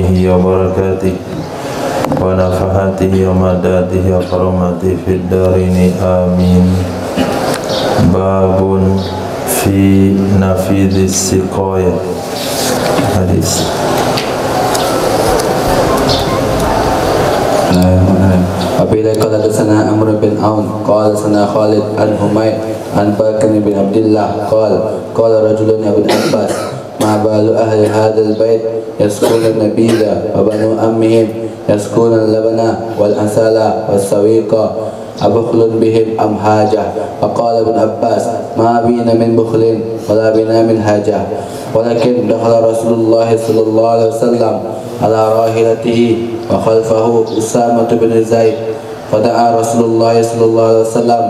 ilmihi wa barakatihi wa nafahatihi wa madadihi wa karamatihi fid darini amin. Babun fi nafidhis siqaya. Hadis. Apabila qala hadatsana Amr bin Aun qala sana Khalid an Humayd an Bakr bin Abdullah qala rajulun ya bin Abbas ma balu ahli hadzal bait yaskuna nabila wa banu ammihim yaskuna labana wal asala was sawiqa abukhlun bihim am hajah. Faqala ibn Abbas ma bina min bukhlin wala bina min hajah walakin dakhala Rasulullah sallallahu alaihi wasallam ala rahilatihi wa khalfahu Usamah bin Zaid fada'a Rasulullah sallallahu alaihi wasallam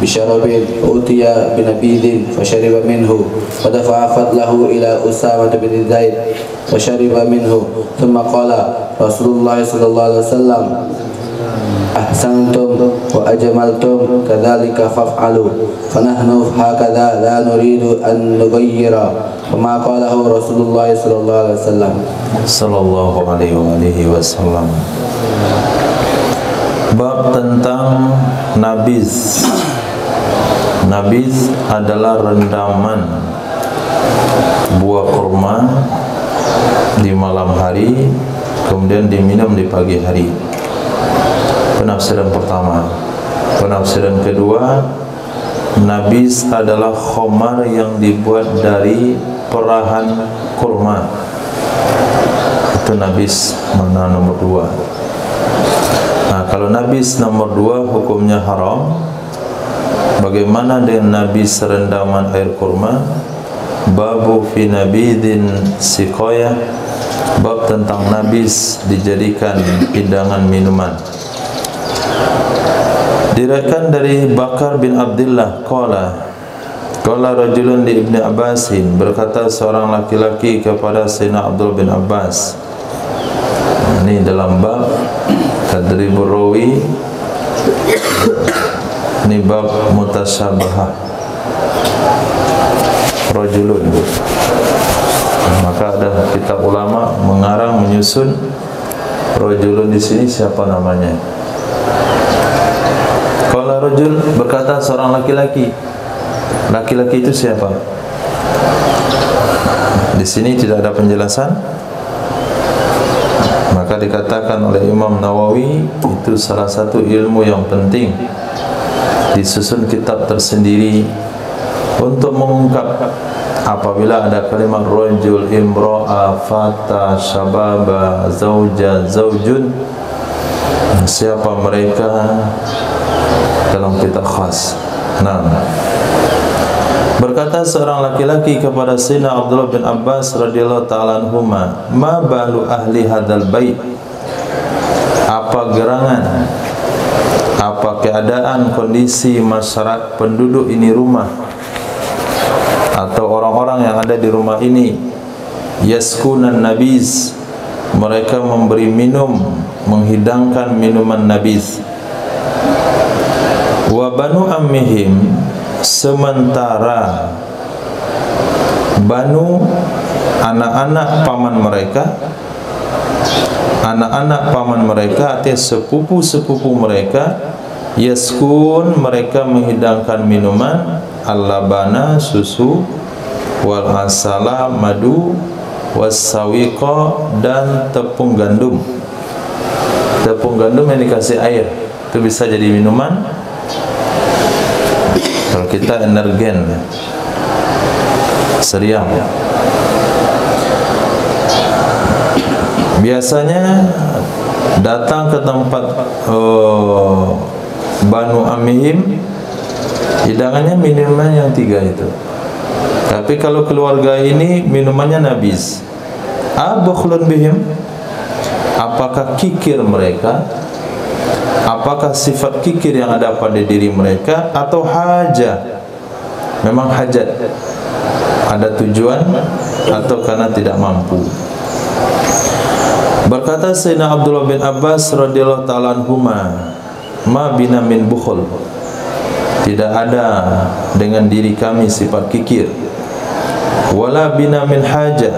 bisharabin utiya binabidin fashariba minhu fadafa'a fadlahu ila Usamah bin Zaid fashariba minhu thumma qala Rasulullah sallallahu alaihi wasallam ahsantum wa ajmaltum kadzalika faf'alu fanahnu hakadha la nuridu an nughayyira kama qalahu Rasulullah sallallahu alaihi wasallam. Bab tentang nabiz. Nabiz adalah rendaman buah kurma di malam hari kemudian diminum di pagi hari. Penafsiran pertama. Penafsiran kedua, nabiz adalah khomar yang dibuat dari perahan kurma. Itu nabiz mana nomor 2. Nah, kalau nabiz nomor 2 hukumnya haram. Bagaimana dengan nabiz rendaman air kurma? Babu fi nabidin siqayah. Bab tentang nabiz dijadikan hidangan minuman. Diriwayatkan dari Bakar bin Abdullah qala rajulun li Ibni Abbasin, berkata seorang laki-laki kepada Sayyidina Abdullah bin Abbas. Ini dalam bab tadribur rawi, ini bab mutasyabahah rajulun. Maka ada kitab ulama mengarang menyusun rajulun di sini siapa namanya. Qala rajul, berkata seorang laki-laki. Laki-laki itu siapa? Di sini tidak ada penjelasan. Maka dikatakan oleh Imam Nawawi itu salah satu ilmu yang penting. Disusun kitab tersendiri untuk mengungkap apabila ada kalimat rajul, imra'a, fata, syababa, zauja, zaujun, siapa mereka dalam kitab khas. Nah, berkata seorang laki-laki kepada Sayyidina Abdullah bin Abbas radhiyallahu ta'ala anhuma, ma balu ahli hadzal bait, apa gerangan, apa keadaan kondisi masyarakat penduduk ini rumah atau orang-orang yang ada di rumah ini, yaskunan nabiz, mereka memberi minum, menghidangkan minuman nabiz. Wa banu ammihim, sementara banu, anak-anak paman mereka, anak-anak paman mereka artinya sepupu-sepupu mereka, yaskun, mereka menghidangkan minuman, al-labana, susu, wal asala, madu, was-sawiqa, dan tepung gandum. Tepung gandum yang dikasih air itu bisa jadi minuman. Kalau kita energen, seriang. Biasanya datang ke tempat Banu Amihim, hidangannya minuman yang 3 itu. Tapi kalau keluarga ini minumannya nabiz. Abukhlun bihim, apakah kikir mereka? Apakah sifat kikir yang ada pada diri mereka atau hajat? Memang hajat, ada tujuan atau karena tidak mampu. Berkata Sayyidina Abdullah bin Abbas radhiyallahu ta'ala anhuma, ma bina min bukhul, tidak ada dengan diri kami sifat kikir, wala bina min hajah,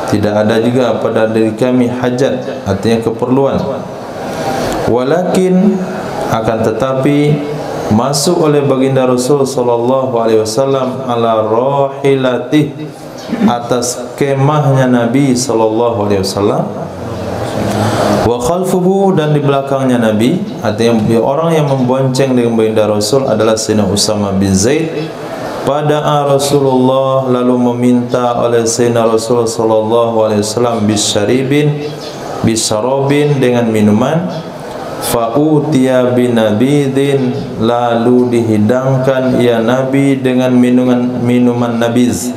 Tidak ada juga pada diri kami hajat, artinya keperluan. Walakin, akan tetapi, masuk oleh baginda Rasul sallallahu alaihi wasallam ala rahilatih, atas kemahnya Nabi sallallahu alaihi wasallam. Wa khalfuhu, dan di belakangnya Nabi, artinya orang yang membonceng dengan baginda Rasul adalah Sayyidina Usama bin Zaid. Pada Rasulullah lalu meminta oleh Sayyidina Rasul sallallahu alaihi wasallam bisyarabin dengan minuman. Fa'utiya binabidin, lalu dihidangkan ia Nabi dengan minuman nabiz.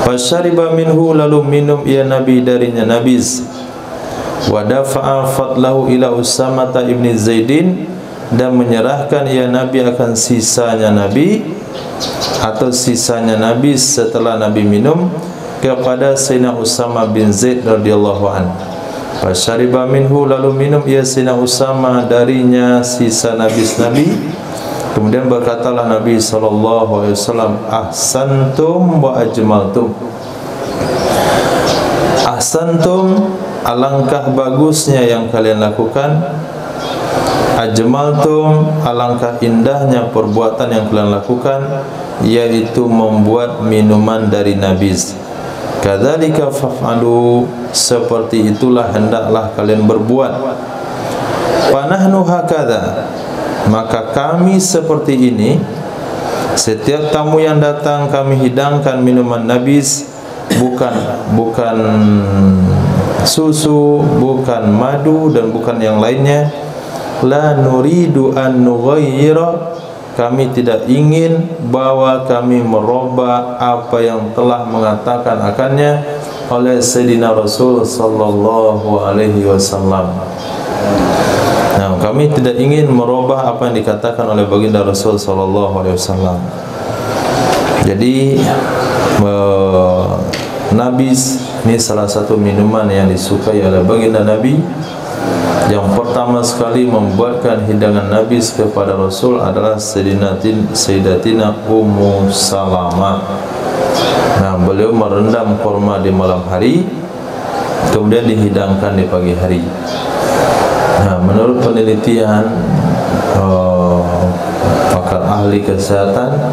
Fasyariba minhu, lalu minum ia Nabi darinya nabiz. Wa dafa'a fadlahu ila Usamah ibn Zaidin, dan menyerahkan ia Nabi akan sisanya Nabi atau sisanya Nabi setelah Nabi minum kepada Sayyidina Usamah bin Zaid radhiyallahu anhu. Fasyariba minhu, lalu minum ia Sayyidina Usamah darinya sisa nabis Nabi. Kemudian berkatalah Nabi sallallahu alaihi wasallam, ahsantum wa ajmaltum. Ahsantum, alangkah bagusnya yang kalian lakukan. Ajmaltum, alangkah indahnya perbuatan yang kalian lakukan, yaitu membuat minuman dari nabiz. Kadzalika faf'alu, seperti itulah hendaklah kalian berbuat. Panahnu hakadha, maka kami seperti ini. Setiap tamu yang datang kami hidangkan minuman nabiz, bukan susu, bukan madu, dan bukan yang lainnya. La nuridu an nughayyira, kami tidak ingin bahwa kami merubah apa yang telah mengatakan akannya oleh Sayyidina Rasul sallallahu alaihi wasallam. Nah, kami tidak ingin merubah apa yang dikatakan oleh baginda Rasul sallallahu alaihi wasallam. Jadi nabiz ini salah satu minuman yang disukai oleh baginda Nabi. Yang pertama sekali membuatkan hidangan nabiz kepada Rasul adalah Sayyidatina Ummu Salamah. Nah, beliau merendam kurma di malam hari, kemudian dihidangkan di pagi hari. Nah, menurut penelitian pakar ahli kesehatan,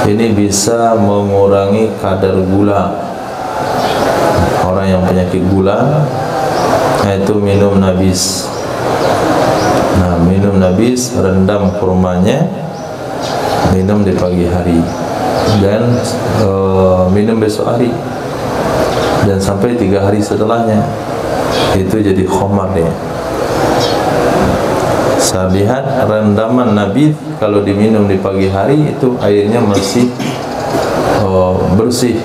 ini bisa mengurangi kadar gula. Orang yang penyakit gula, yaitu minum nabiz. Nah, minum nabiz, rendam kurmanya, minum di pagi hari, dan minum besok hari, dan sampai 3 hari setelahnya, itu jadi khamar dia. Saya lihat rendaman nabiz kalau diminum di pagi hari itu airnya masih bersih,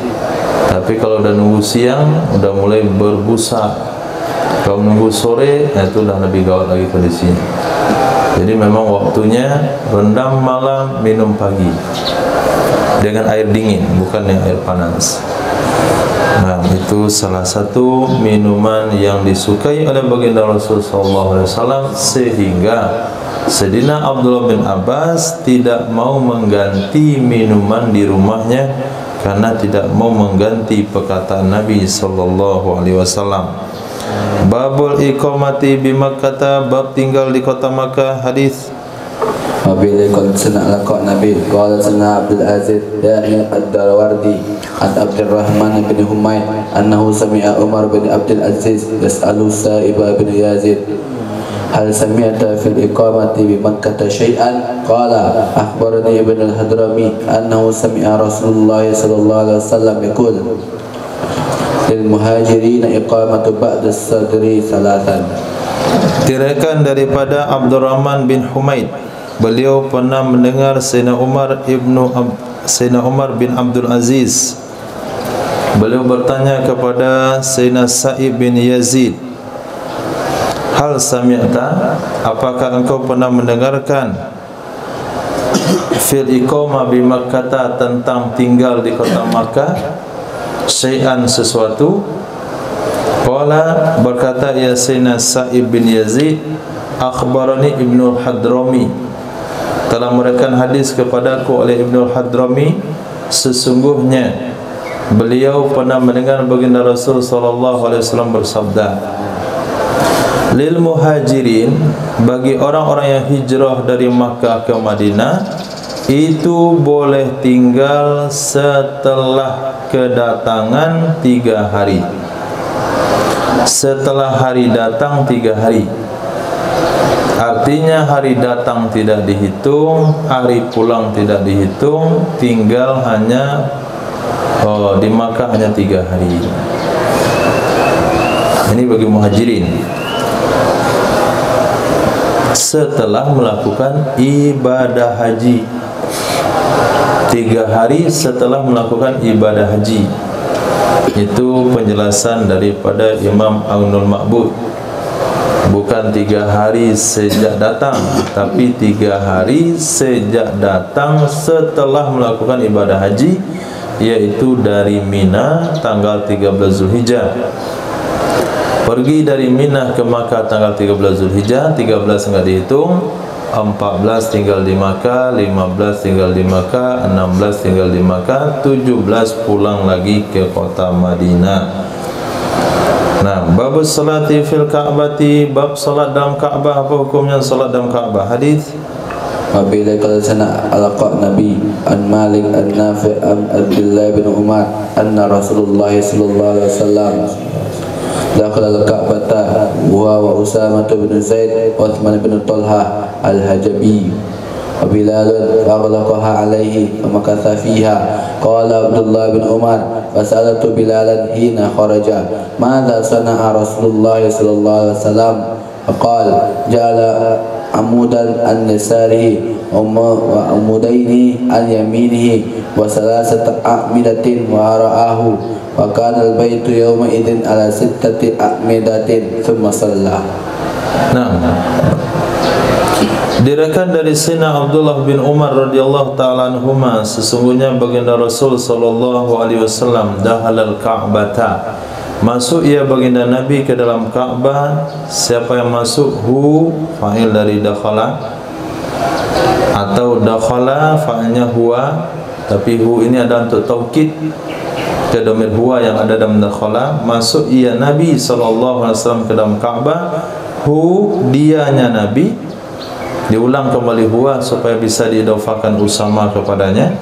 tapi kalau udah nunggu siang udah mulai berbusa. Kalau menunggu sore, itu dah lebih gawat lagi kondisinya. Jadi memang waktunya rendam malam, minum pagi dengan air dingin, bukan dengan air panas. Nah, itu salah satu minuman yang disukai oleh baginda Rasul sallallahu alaihi wasallam, sehingga Sayyidina Abdullah bin Abbas tidak mau mengganti minuman di rumahnya karena tidak mau mengganti perkataan Nabi sallallahu alaihi wasallam. Babul iqamati bi Makkah, bab tinggal di kota Makkah. Hadis Apabila konsena lakak Nabi, qala sana Abdul Aziz yani ad-Darawardi an Abdurrahman bin Humayd annahu sami'a Umar bin Abdul Aziz yas'alu Sa'ib bin Yazid hal sami'ta fil iqamati bi Makkah syai'an, qala akhbarani Ibn al-Hadrami annahu sami'a Rasulullah sallallahu alaihi wasallam yaqul lil muhajirin iqamatu ba'da as-sadri salatan. Diriwayatkan daripada Abdurrahman bin Humaid, beliau pernah mendengar Sayyidina Umar bin Abdul Aziz. Beliau bertanya kepada Sayyidina Sa'ib bin Yazid, hal sami'ta, apakah engkau pernah mendengarkan fil iqamah bi Makkah, tentang tinggal di kota Makkah, syai'an, sesuatu? Qala, berkata ya Sayyidina Sa'ib bin Yazid, akhbarani Ibnul Hadrami, telah memberikan hadis kepadaku oleh Ibnul Hadrami, sesungguhnya beliau pernah mendengar baginda Rasul sallallahu alaihi wasallam bersabda, lil muhajirin, bagi orang-orang yang hijrah dari Makkah ke Madinah, itu boleh tinggal setelah kedatangan 3 hari. Setelah hari datang 3 hari. Artinya hari datang tidak dihitung, hari pulang tidak dihitung, tinggal hanya di Makkah hanya 3 hari. Ini bagi muhajirin setelah melakukan ibadah haji. 3 hari setelah melakukan ibadah haji. Itu penjelasan daripada Imam Aunul Ma'bud. Bukan 3 hari sejak datang, tapi 3 hari sejak datang setelah melakukan ibadah haji, yaitu dari Mina tanggal 13 Zulhijjah. Pergi dari Mina ke Makkah tanggal 13 Zulhijjah, 13 enggak dihitung, 14 tinggal di Makkah, 15 tinggal di Makkah, 16 tinggal di Makkah, 17 pulang lagi ke kota Madinah. Nah, bab salati fil Ka'bati, bab salat dalam Ka'bah. Apa hukumnya salat dalam Ka'bah? Hadis Wabila qala sana alaqa Nabi an Malik an Nafi' an Abdullah bin Umar anna Rasulullah sallallahu alaihi wasallam dakhala al-Ka'bata wa Usamah bin Zaid wa Uthman bin Talha al-Hajabi wa Bilal aghlaqaha alayhi wa makatha fiha. Qala Abdullah bin Umar fasalatu Bilalan hina kharaja madza sana'a Rasulullah sallallahu alaihi wasallam qala ja'ala amudan an yasarihi wa amudaini an yaminihi wa salasata a'midatin wa ra'ahu wa kana al-baitu yawma idin ala 6 a'midatin thumma shalla. Nah, diriwayatkan dari Sayyidina Abdullah bin Umar radhiyallahu taala anhuma, sesungguhnya baginda Rasul sallallahu alaihi wasallam dakhalal Ka'bata, masuk ia baginda Nabi ke dalam Ka'bah. Siapa yang masuk? Hu fa'il dari dakhala, atau dakhala fa'ilnya huwa, tapi hu ini ada untuk taukid ke domir huwa yang ada dalam dakhala. Masuk ia Nabi sallallahu alaihi wasallam ke dalam Ka'bah. Hu dianya Nabi, diulang kembali huwa supaya bisa diidafakan Usama kepadanya,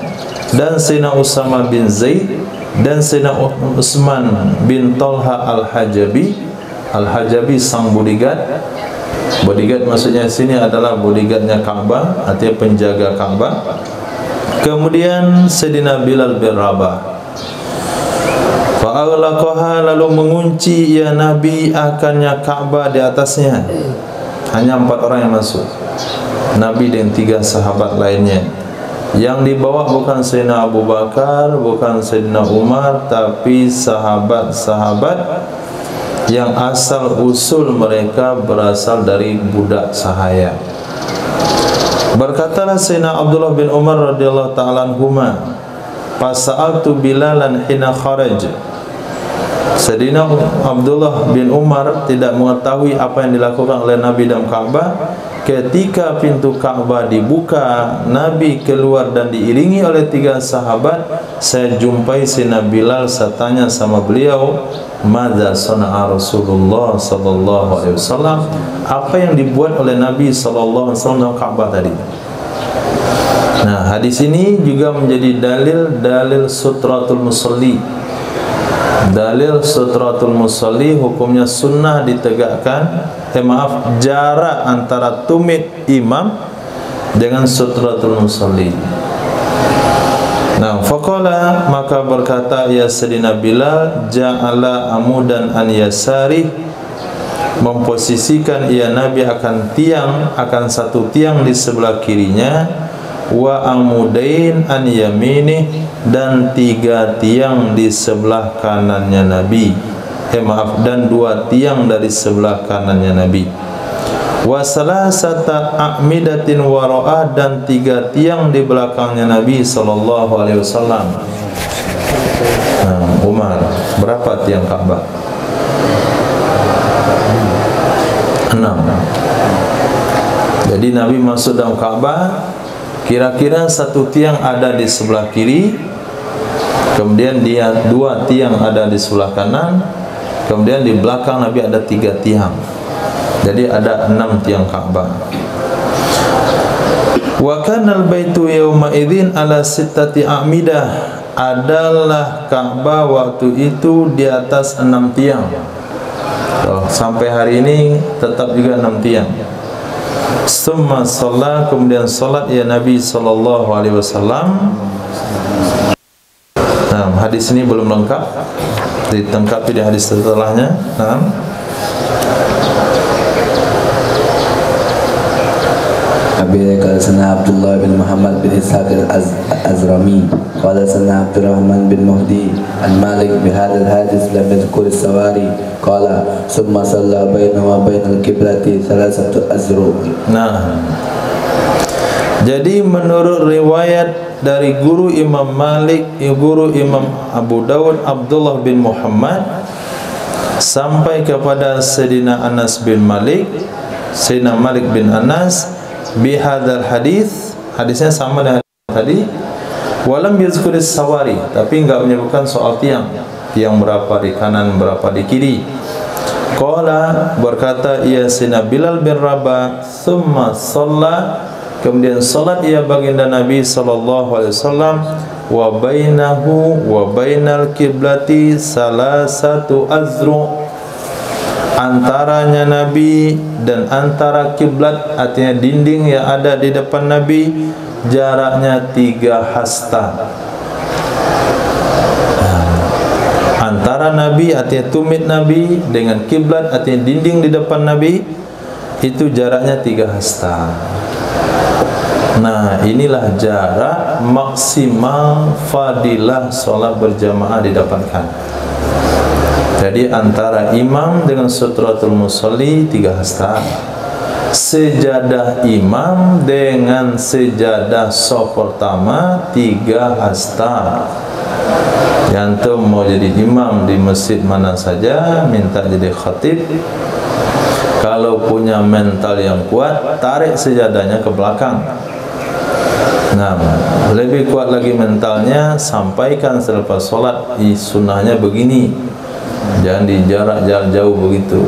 dan Sayyidina Usama bin Zaid dan Sayyidina Utsman bin Talha al-Hajabi. Al-Hajabi sang bodyguard. Bodyguard maksudnya sini adalah bodyguardnya Ka'bah, artinya penjaga Ka'bah. Kemudian Sayyidina Bilal bin Rabah. Fa'aghlaqaha, lalu mengunci ya Nabi akannya Ka'bah di atasnya. Hanya 4 orang yang masuk, Nabi dan 3 sahabat lainnya. Yang dibawa bukan Sayyidina Abu Bakar, bukan Sayyidina Umar, tapi sahabat-sahabat yang asal usul mereka berasal dari budak sahaya. Berkatalah Sayyidina Abdullah bin Umar radhiyallahu ta'ala anhuma, fasa'altu Bilalan hina kharaj. Sayyidina Abdullah bin Umar tidak mengetahui apa yang dilakukan oleh Nabi dalam Ka'bah. Ketika pintu Ka'bah dibuka, Nabi keluar dan diiringi oleh 3 sahabat. Saya jumpai Sayyidina Bilal, saya tanya sama beliau, madza sana'a Rasulullah sallallahu alaihi wasallam, apa yang dibuat oleh Nabi sallallahu alaihi wasallam dalam Ka'bah tadi. Nah, hadis ini juga menjadi dalil sutratul musalli. Dalil sutratul musalli hukumnya sunnah ditegakkan, jarak antara tumit imam dengan sutratul musalli. Nah, faqala, maka berkata ya Sayyidina Bilal, ja'ala amudan an yasari, memposisikan ia Nabi akan satu tiang di sebelah kirinya, wa amudain an yamini, dan 3 tiang di sebelah kanannya Nabi. Dan 2 tiang dari sebelah kanannya Nabi. Wa salasata a'midatin wara'ah, dan 3 tiang di belakangnya Nabi sallallahu alaihi wasallam. Nah, Umar, berapa tiang Ka'bah? 6. Jadi Nabi masuk dalam Ka'bah, kira-kira 1 tiang ada di sebelah kiri, kemudian dia 2 tiang ada di sebelah kanan, kemudian di belakang Nabi ada 3 tiang. Jadi ada 6 tiang Ka'bah. Wa kanal baitu yauma idzin ala sittati a'midah, adalah Ka'bah waktu itu di atas 6 tiang. Sampai hari ini tetap juga 6 tiang. Summa shalla, kemudian salat ya Nabi sallallahu alaihi wasallam. Nah, hadis ini belum lengkap, ditengkapi di hadis setelahnya. Nah, Abi qala sana Abdullah bin Muhammad bin Ishaq al-Azrami qala sana Abdurrahman bin Muhdi an Malik bi hadha al-hadith lam yadhkur as-sawari qala summa salla bainahu wa bainal qiblati thalathatu azru. nah, jadi menurut riwayat dari guru Imam Malik, guru Imam Abu Dawud Abdullah bin Muhammad sampai kepada Sayyidina Anas bin Malik, Sayyidina Malik bin Anas bihadzal hadis, hadisnya sama dengan tadi. Walam yazkuris sawari, tapi enggak menyebutkan soal tiang, tiang berapa di kanan, berapa di kiri. Qala, berkata ia Sayyidina Bilal bin Rabah, thumma shalla, kemudian salat ia baginda Nabi sallallahu alaihi wasallam, wa bainahu wa bainal kiblati salasatu azru, antaranya Nabi dan antara kiblat, artinya dinding yang ada di depan Nabi, jaraknya 3 hasta. Antara Nabi, artinya tumit Nabi, dengan kiblat, artinya dinding di depan Nabi, itu jaraknya 3 hasta. Nah, inilah jarak maksimal fadilah solat berjamaah didapatkan. Jadi antara imam dengan sutratul musalli 3 hasta. Sejadah imam dengan sejadah shaf pertama 3 hasta. Yang mau jadi imam di masjid mana saja, minta jadi khatib, kalau punya mental yang kuat, tarik sejadahnya ke belakang. Nah, lebih kuat lagi mentalnya, sampaikan selepas solat. Sunnahnya begini, jangan di jarak jauh begitu.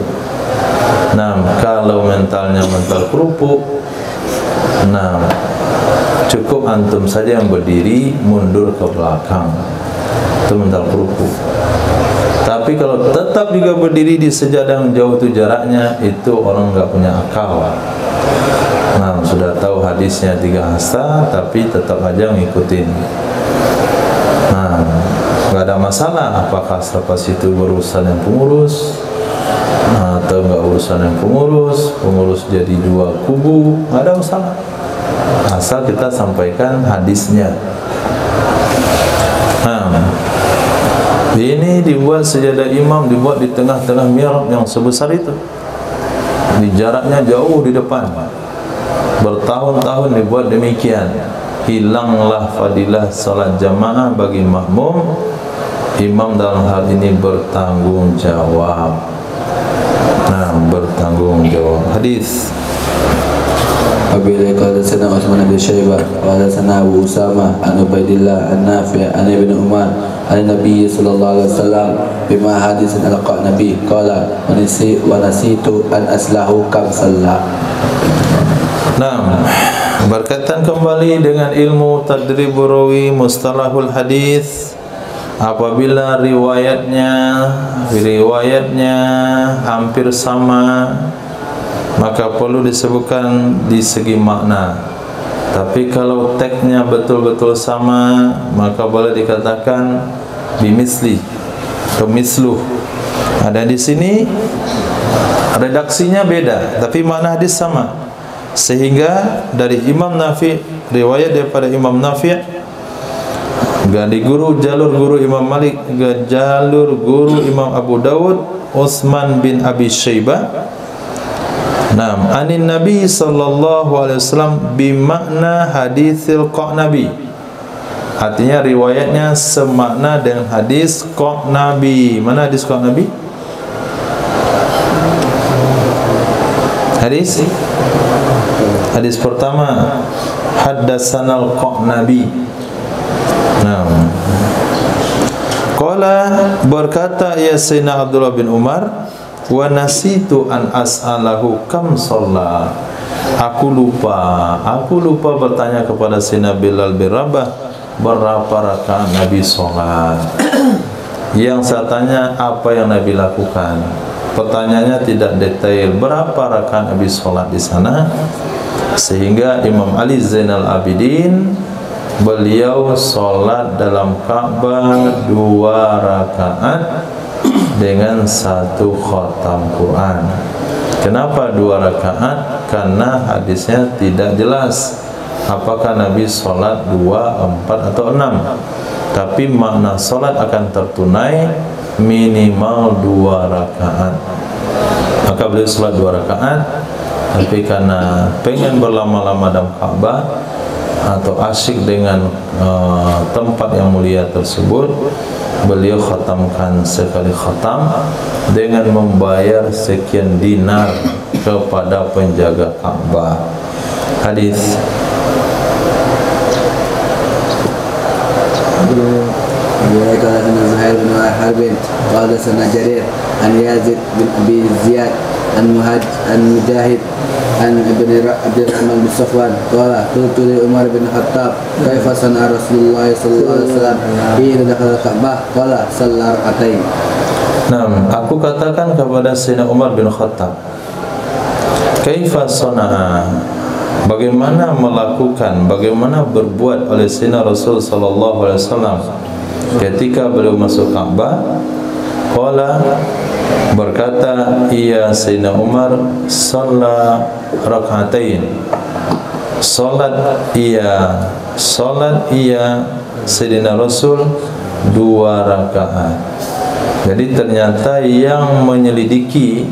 Nah, kalau mentalnya mental kerupuk, nah, cukup antum saja yang berdiri, mundur ke belakang. Itu mental kerupuk. Tapi kalau tetap juga berdiri di sejadah yang jauh itu jaraknya, itu orang enggak punya akal. Nah, sudah tahu hadisnya 3 hasta, tapi tetap aja ngikutin. Nah, nggak ada masalah apakah selepas itu berurusan yang pengurus atau nggak urusan yang pengurus jadi 2 kubu, nggak ada masalah, asal kita sampaikan hadisnya. Nah, ini dibuat sejadah imam, dibuat di tengah-tengah mihrab yang sebesar itu, di jaraknya jauh di depan. Bertahun-tahun dibuat demikian. Hilanglah fadilah salat jamaah bagi makmum. Imam dalam hal ini bertanggung jawab. Nah, bertanggung jawab. Hadis Abi qala sana Utsman bin Syaibah qala sana Abu Usama an Ubaidillah an Nafi' an Ibn Umar an Nabi sallallahu alaihi wasallam bima hadisan alqa Nabi qala wa nasitu an aslahu kam salla. Nah, berkaitan kembali dengan ilmu tadribur rawi mustalahul hadis, apabila riwayatnya hampir sama, maka perlu disebutkan di segi makna. Tapi kalau teksnya betul-betul sama, maka boleh dikatakan bimisli atau misluh. Ada di sini redaksinya beda, tapi makna hadis sama. Sehingga dari Imam Nafi', riwayat daripada Imam Nafi', dari jalur guru Imam Malik, jalur guru Imam Abu Dawud Utsman bin Abi Syaibah, Naam, anin Nabi sallallahu alaihi wasallam bimakna haditsil Qa'nabi. Artinya riwayatnya semakna dengan hadis Qa'nabi. Mana hadis Qa'nabi? Hadis pertama, haddatsanal Qa'nabi. Naam. Qala, berkata ya Sayyidina Abdullah bin Umar, wa nasitu an as'alahu kam shalla. Aku lupa bertanya kepada Sayyidina Bilal bin Rabah berapa rakaat Nabi sholat. Yang saya tanya apa yang Nabi lakukan. Pertanyaannya tidak detail berapa rakaat Nabi sholat di sana, sehingga Imam Ali Zainal Abidin beliau sholat dalam Ka'bah 2 rakaat dengan 1 khatam Quran. Kenapa 2 rakaat? Karena hadisnya tidak jelas apakah Nabi sholat 2, 4 atau 6. Tapi makna sholat akan tertunai minimal 2 rakaat. Maka beliau sholat 2 rakaat. Tapi karena pengen berlama-lama dalam Ka'bah atau asyik dengan tempat yang mulia tersebut, beliau khatamkan sekali khatam dengan membayar sekian dinar kepada penjaga Ka'bah. Hadis Qala Zuhair bin Harb qala sana Jarir an Yazid bin Abi Ziyad an Mujahid an Ibn Abdurrahman bin Safwan qala qultu li Umar bin Khattab kaifa sana Rasulullah sallallahu alaihi wasallam hina dakhala Ka'bah qala shalla rak'atain. Aku katakan kepada Sayyidina Umar bin Khattab, kaifa sana, bagaimana melakukan, bagaimana berbuat oleh Sayyidina Rasul sallallahu alaihi wasallam ketika beliau masuk Ka'bah. Qala, berkata ia Sayyidina Umar, shalla rak'atain. Salat ia Sayyidina Rasul 2 rakaat. Jadi ternyata yang menyelidiki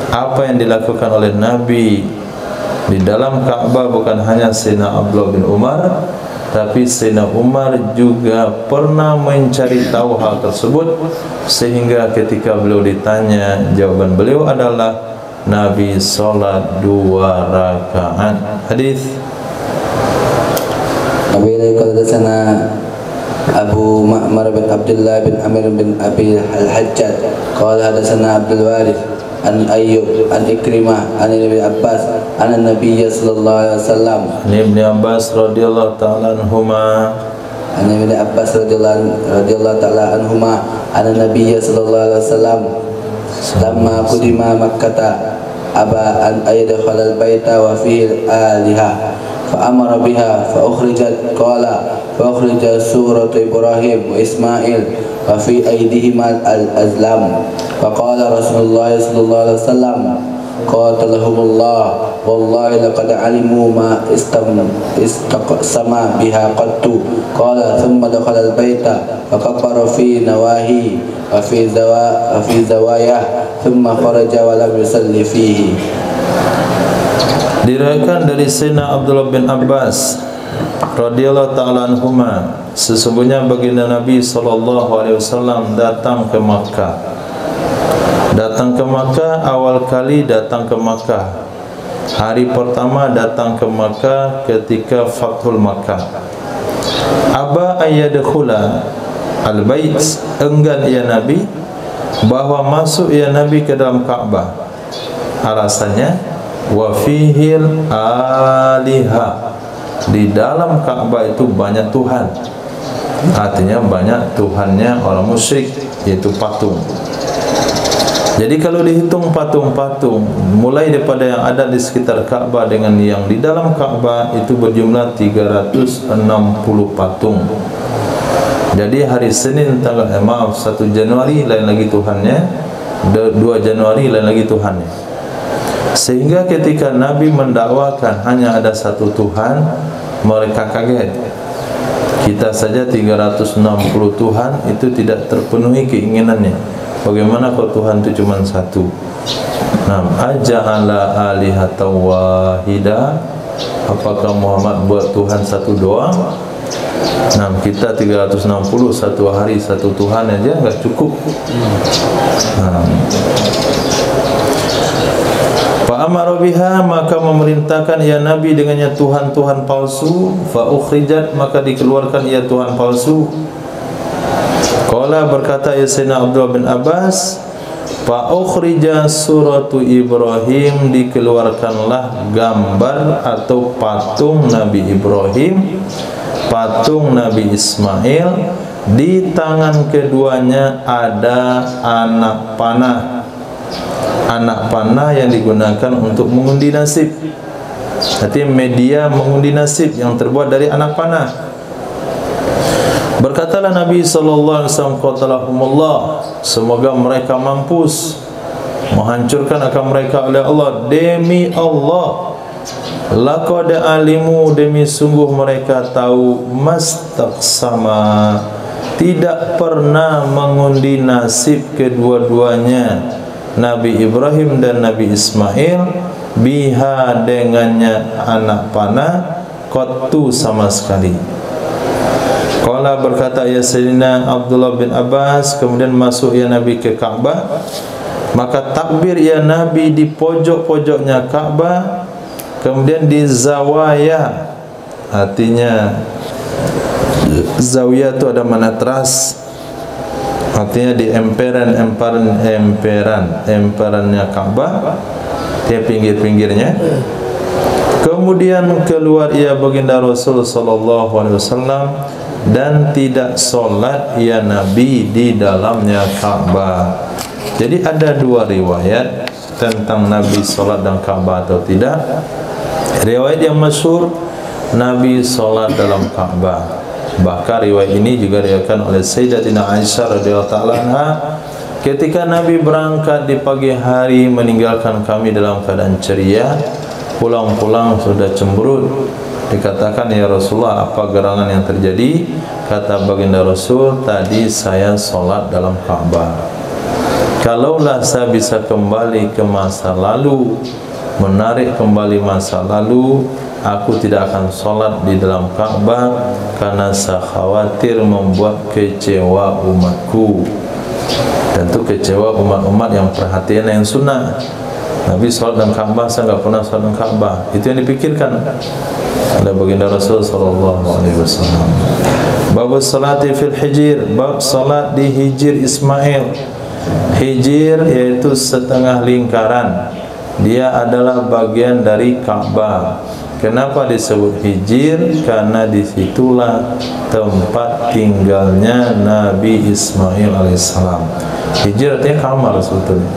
apa yang dilakukan oleh Nabi di dalam Ka'bah bukan hanya Sayyidina Abdullah bin Umar, tapi Sayyidina Umar juga pernah mencari tahu hal tersebut, sehingga ketika beliau ditanya, jawaban beliau adalah Nabi sholat 2 rakaat. Hadis Nabi Qadasana Abu Ma'mar bin Abdullah bin Amir bin Abi Al-Hajjaj qala hadatsana Abdul Warith an Ayyub an Ikrimah an Ibn Abbas an Nabiy sallallahu alaihi wasallam Ibn Abbas radhiyallahu ta'ala anhuma an Ibn Abbas radhiyallahu ta'ala anhuma an Nabiy sallallahu alaihi wasallam lamma qudima Makkah aba an yadkhula al-baita wa fihi al-aliha fa amara biha fa ukhrijat qala fa ukhrija surat Ibrahim wa Ismail wa fi aydihima al-azlam fa qala Rasulullah sallallahu alaihi wasallam qatalahumullah wallahi laqad alimu ma istaqsama biha qattu qala thumma dakhala al-baita fa kabbara fi nawahi wa fi zawayah thumma kharaja wa lam yusalli fihi. Diriwayatkan dari Sayyidina Abdullah bin Abbas radhiyallahu ta'ala anhuma, sesungguhnya baginda Nabi sallallahu alaihi wasallam datang ke Makkah. Awal kali datang ke Makkah. Hari pertama datang ke Makkah ketika Fathul Makkah. Aba ayyadkhula al-bait, enggan ya Nabi bahwa masuk ya Nabi ke dalam Ka'bah. Alasannya wa fihil aliha, di dalam Ka'bah itu banyak Tuhan. Artinya banyak Tuhannya orang musyrik, yaitu patung. Jadi kalau dihitung patung-patung, mulai daripada yang ada di sekitar Ka'bah dengan yang di dalam Ka'bah, itu berjumlah 360 patung. Jadi hari Senin tanggal 1 Januari lain lagi Tuhannya, 2 Januari lain lagi Tuhannya. Sehingga ketika Nabi mendakwakan hanya ada 1 Tuhan, mereka kaget. Kita saja 360 Tuhan itu tidak terpenuhi keinginannya. Bagaimana kalau Tuhan itu cuma 1? Aja'ala alihata wahida, apakah Muhammad buat Tuhan 1 doang? Kita 360 satu hari 1 Tuhan aja enggak cukup. Fa'amara biha, maka memerintahkan ya Nabi dengannya Tuhan-Tuhan palsu. Fa'ukhrijat, maka dikeluarkan ya Tuhan palsu. Qala berkata ya Sayyidina Abdullah bin Abbas, fa ukhrija suratu Ibrahim, dikeluarkanlah gambar atau patung Nabi Ibrahim, patung Nabi Ismail, di tangan keduanya ada anak panah. Anak panah yang digunakan untuk mengundi nasib. Artinya media mengundi nasib yang terbuat dari anak panah. Berkatalah Nabi sallallahu alaihi wasallam, qatalahumullah, semoga mereka mampus, menghancurkan akan mereka oleh Allah. Demi Allah, laqad alimu, demi sungguh mereka tahu, mastaqsama, tidak pernah mengundi nasib kedua-duanya, Nabi Ibrahim dan Nabi Ismail, biha dengannya anak panah, qattu sama sekali. Qala berkata ya Sayyidina Abdullah bin Abbas, kemudian masuk ya Nabi ke Ka'bah, maka takbir ya Nabi di pojok-pojoknya Ka'bah, kemudian di zawaya, artinya zawiyah itu ada mana teras, artinya di emperannya Ka'bah, dia pinggir-pinggirnya. Kemudian keluar ia baginda Rasul sallallahu alaihi wasallam, dan tidak solat ya Nabi di dalamnya Ka'bah. Jadi ada dua riwayat tentang Nabi solat dan Ka'bah atau tidak. Riwayat yang masyhur, Nabi solat dalam Ka'bah. Bahkan riwayat ini juga diriwayatkan oleh Sayyidatina Aisyah radhiyallahu ta'ala anha, ketika Nabi berangkat di pagi hari meninggalkan kami dalam keadaan ceria, pulang-pulang sudah cemberut. Dikatakan ya Rasulullah, apa gerangan yang terjadi? Kata baginda Rasul, tadi saya solat dalam Ka'bah. Kalaulah saya bisa kembali ke masa lalu, menarik kembali masa lalu, aku tidak akan solat di dalam Ka'bah, karena saya khawatir membuat kecewa umatku. Tentu kecewa umat-umat yang perhatian yang sunnah. Nabi solat dalam Ka'bah, saya tidak pernah solat dalam Ka'bah. Itu yang dipikirkan oleh baginda Rasul sallallahu alaihi wasallam. Bab salati fil hijir, bab salat di hijir Ismail. Hijir yaitu setengah lingkaran. Dia adalah bagian dari Ka'bah. Kenapa disebut hijir? Karena disitulah tempat tinggalnya Nabi Ismail alaihissalam. Hijir artinya kamar sebetulnya.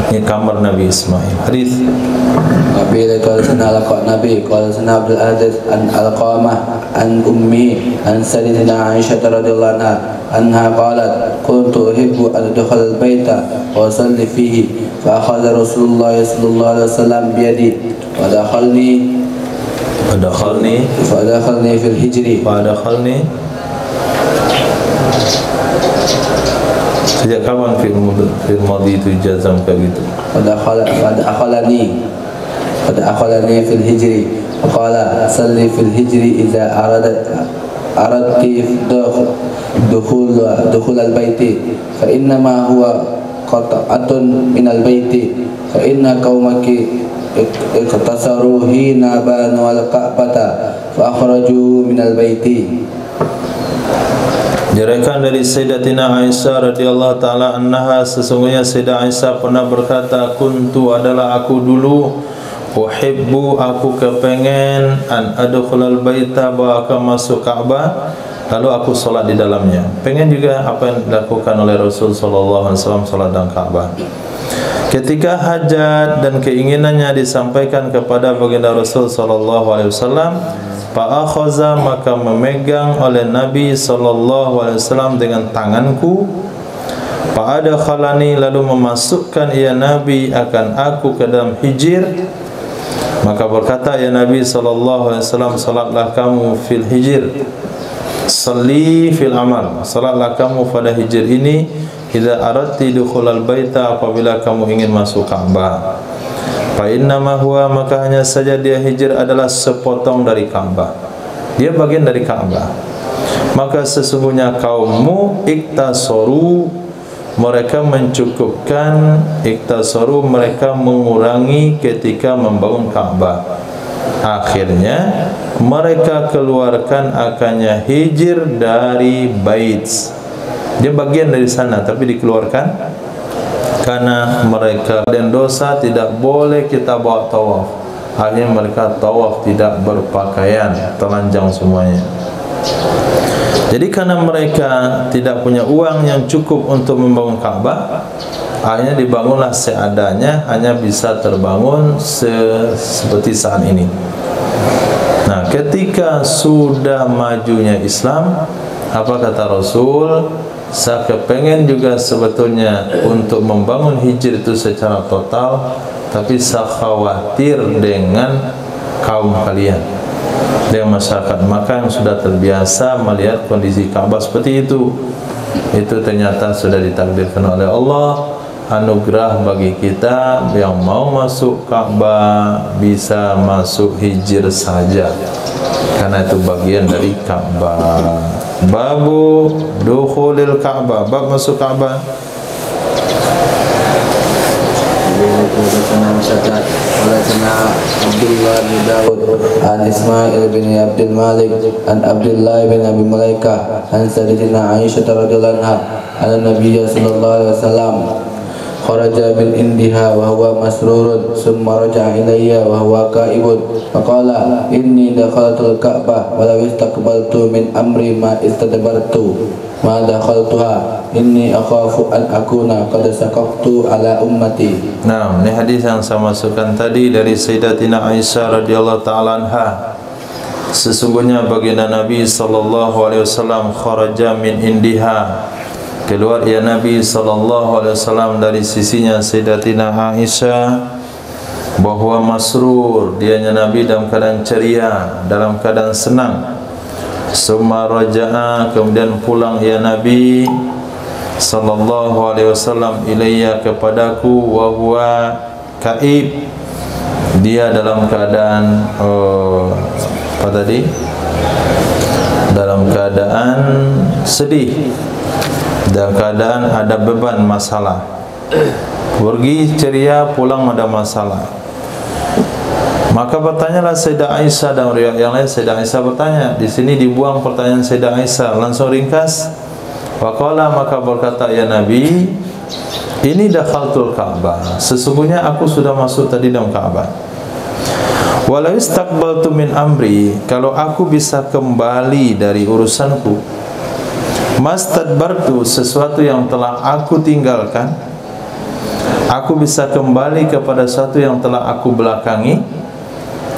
Ini kamar Nabi Ismail. Hadis. Nabi qala sana Nabi qala sana Abdul Aziz an Alqamah an ummi an Sayyidatina Aisyah radhiyallahu anha qalat kuntu uhibbu an adkhula al-baita wa usalli fihi fa akhadha Rasulullah sallallahu alaihi wasallam bi yadi wa dakhalni fil hijri sejak kapan fil madhi itu jazam kayak gitu? Pada akhalani fil hijri, qala salli fil hijri idza aradti dukhul al baiti fa inna ma huwa qat'atun min al baiti fa inna qaumaki iqtasaru hina banu al ka'bata fa akhraju min al baiti. Diriwayatkan dari Sayyidatina Aisyah radhiyallahu taala anha, sesungguhnya Sayyidah Aisyah pernah berkata, kuntu adalah aku dulu, uhibbu aku kepengen, an adkhulal baita, bahwa akan masuk Ka'bah, lalu aku solat di dalamnya. Pengen juga apa yang dilakukan oleh Rasul sallallahu alaihi wasallam, solat dalam Ka'bah. Ketika hajat dan keinginannya disampaikan kepada baginda Rasul sallallahu alaihi wasallam, fa'akhaza, maka memegang oleh Nabi sallallahu alaihi wasallam dengan tanganku, fa'adakhalani, lalu memasukkan ia Nabi akan aku ke dalam hijir. Maka berkata ya Nabi sallallahu alaihi wasallam, salatlah kamu fil hijir, salli fil amal, salatlah kamu pada hijir ini, idza aradti dukhulal baita, apabila kamu ingin masuk Ka'bah. Fa innama huwa, maka hanya saja dia hijir adalah sepotong dari Ka'bah. Dia bagian dari Ka'bah. Maka sesungguhnya kaummu iktasoru, mereka mencukupkan, iktasoru, mereka mengurangi ketika membangun Ka'bah. Akhirnya mereka keluarkan akannya hijir dari bait. Dia bagian dari sana tapi dikeluarkan karena mereka dan dosa, tidak boleh kita bawa tawaf. Akhirnya mereka tawaf tidak berpakaian, telanjang semuanya. Jadi karena mereka tidak punya uang yang cukup untuk membangun Ka'bah, akhirnya dibangunlah seadanya, hanya bisa terbangun seperti saat ini. Nah, ketika sudah majunya Islam, apa kata Rasul? Saya kepengen juga sebetulnya untuk membangun hijrah itu secara total, tapi saya khawatir dengan kaum kalian, dengan masyarakat Makkah yang sudah terbiasa melihat kondisi Ka'bah seperti itu ternyata sudah ditakdirkan oleh Allah, anugerah bagi kita yang mau masuk Ka'bah bisa masuk hijrah saja, karena itu bagian dari Ka'bah. Babu dukhulil Ka'bah, bab masuk Ka'bah. Hadattsana Abdullah bin Daud an Ismail bin Abdul Malik an Abdullah bin Abi Mulaikah an Sayyidatina Aisyah radhiyallahu anha anna Nabiyya sallallahu alaihi wasallam kharaja min indiha wa huwa masrurun summa raja'a ilayya wa huwa ka'ibun faqala inni dakhaltul Ka'bah wa law istaqbaltu min amri ma istadbartu ma dakhaltuha inni akhafu an akuna qad saqaftu ala ummati. Nah, ini hadis yang saya masukkan tadi dari Sayyidatina Aisyah radhiyallahu taala anha. Sesungguhnya baginda Nabi sallallahu alaihi wasallam kharaja min indiha, keluar ya Nabi sallallahu alaihi wasallam dari sisinya Sayyidatina Aisyah, bahwa masrur, dianya Nabi dalam keadaan ceria, dalam keadaan senang. Summa raja'a, kemudian pulang ya Nabi sallallahu alaihi wasallam ilayya, kepadaku, wa huwa kaib, dia dalam keadaan apa tadi? Dalam keadaan sedih, dalam keadaan ada beban masalah. Pergi ceria, pulang ada masalah. Maka bertanyalah Sayyidah Aisyah, dan riwayat yang lain Sayyidah Aisyah bertanya. Di sini dibuang pertanyaan Sayyidah Aisyah, langsung ringkas. Waqala, maka berkata ya Nabi, ini dakhaltul Ka'bah, sesungguhnya aku sudah masuk tadi dalam Ka'bah. Walau istaqbaltu min amri, kalau aku bisa kembali dari urusanku, mastadbartu, sesuatu yang telah aku tinggalkan, aku bisa kembali kepada sesuatu yang telah aku belakangi,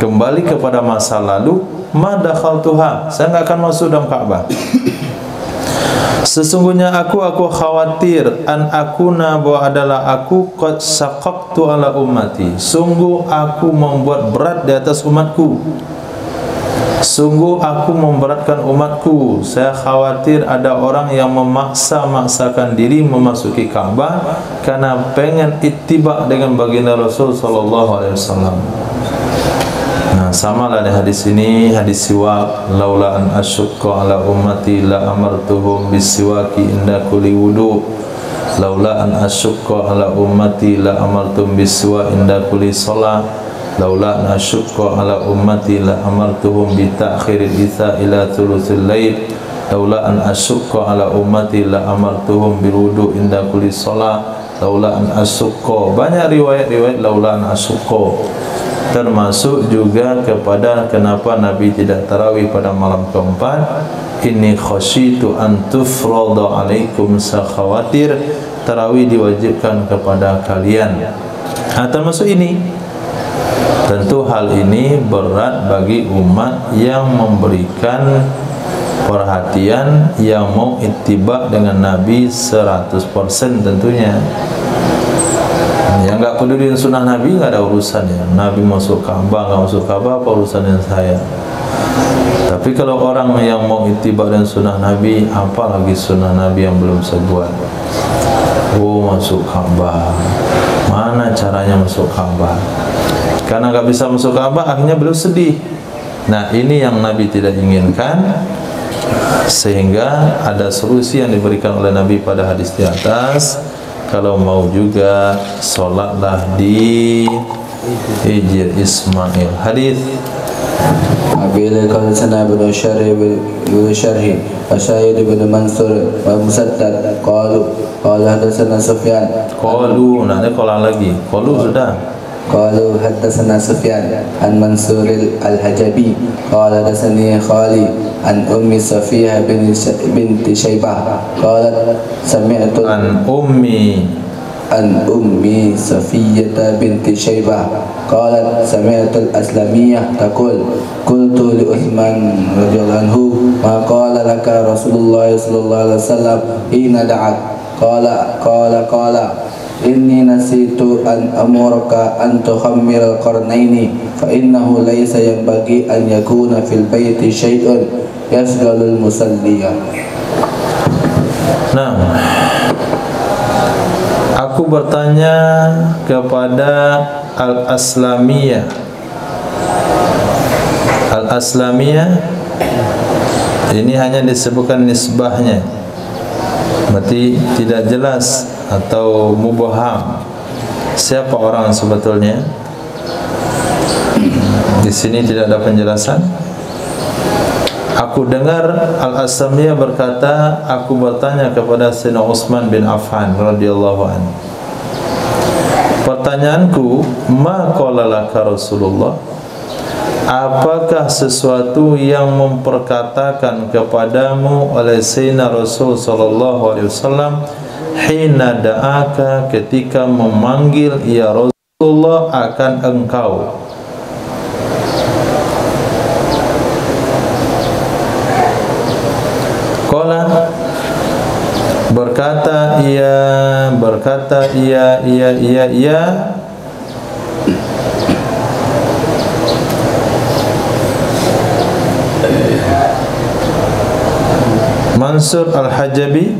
kembali kepada masa lalu, ma dakhaltuha, saya enggak akan masuk dalam Ka'bah. Sesungguhnya aku khawatir an akuna, bahwa adalah aku qad saqaqtu ala ummati, sungguh aku membuat berat di atas umatku, sungguh aku memberatkan umatku. Saya khawatir ada orang yang memaksa-maksakan diri memasuki Ka'bah karena pengen ittiba dengan baginda Rasul sallallahu alaihi wasallam. Nah, samalah di hadis ini, hadis siwak, laula an asyqa ala ummati la amartuhum bisiwaki inda kulli wudu, laula an asyqa ala ummati la amartum bisiwa inda kulli shalah, laula an asyqa ala ummati la amartuhum bi ta'khiril isha ila thuluthil lail, laula an asyqa ala ummati la amartuhum bil wudu inda kulli shalah, laula an asyqa. Banyak riwayat-riwayat laula an asyqa, termasuk juga kepada kenapa Nabi tidak tarawih pada malam keempat. Inni khasyitu an tufrada alaikum, saya khawatir tarawih diwajibkan kepada kalian. Termasuk ini. Tentu hal ini berat bagi umat yang memberikan perhatian, yang mau ittiba dengan Nabi 100% tentunya. Yang enggak peduli dengan sunnah Nabi enggak ada urusannya. Nabi masuk Ka'bah, enggak masuk Ka'bah, apa urusannya saya? Tapi kalau orang yang mau ittiba dengan sunnah Nabi, apalagi sunnah Nabi yang belum saya buat. Oh, masuk Ka'bah, mana caranya masuk Ka'bah? Karena enggak bisa masuk Ka'bah, akhirnya beliau sedih. Nah, ini yang Nabi tidak inginkan, sehingga ada solusi yang diberikan oleh Nabi pada hadis di atas. Kalau mau juga sholatlah di Hijr Ismail. Hadis Abila qala sana ibn Syarhi Asyid ibn Mansur wa Musaddad qala hadatsana Sufyan nanti qala lagi sudah qalu hadatsana Sufyan an Mansur al-Hajabi qala hadatsani Khali an Ummi Safiyah binti Syaibah qalat sami'tu an Ummi Safiyah binti Syaibah qalat sami'tu al-Aslamiyah taqul qultu li Uthman radhiyallahu anhu ma qala laka Rasulullah sallallahu alaihi wasallam hina da'ak qala inni nasitu an amuraka an tukhammir al-qarnaini fa innahu laysa yanbaghi an yakuna fil baiti syai'un yasghalul musalliya. Nah, aku bertanya kepada Al-Aslamiyah. Al-Aslamiyah ini hanya disebutkan nisbahnya, berarti tidak jelas atau mubham siapa orang sebetulnya. Di sini tidak ada penjelasan. Aku dengar Al-Aslamiyah berkata, aku bertanya kepada Sayyidina Utsman bin Affan radhiyallahu anhu. Pertanyaanku, ma qala laka Rasulullah? Apakah sesuatu yang memperkatakan kepadamu oleh Sayyidina Rasul sallallahu alaihi wasallam hina da'aka, ketika memanggil ya Rasulullah akan engkau? Qala berkata iya Mansur al-Hajabi.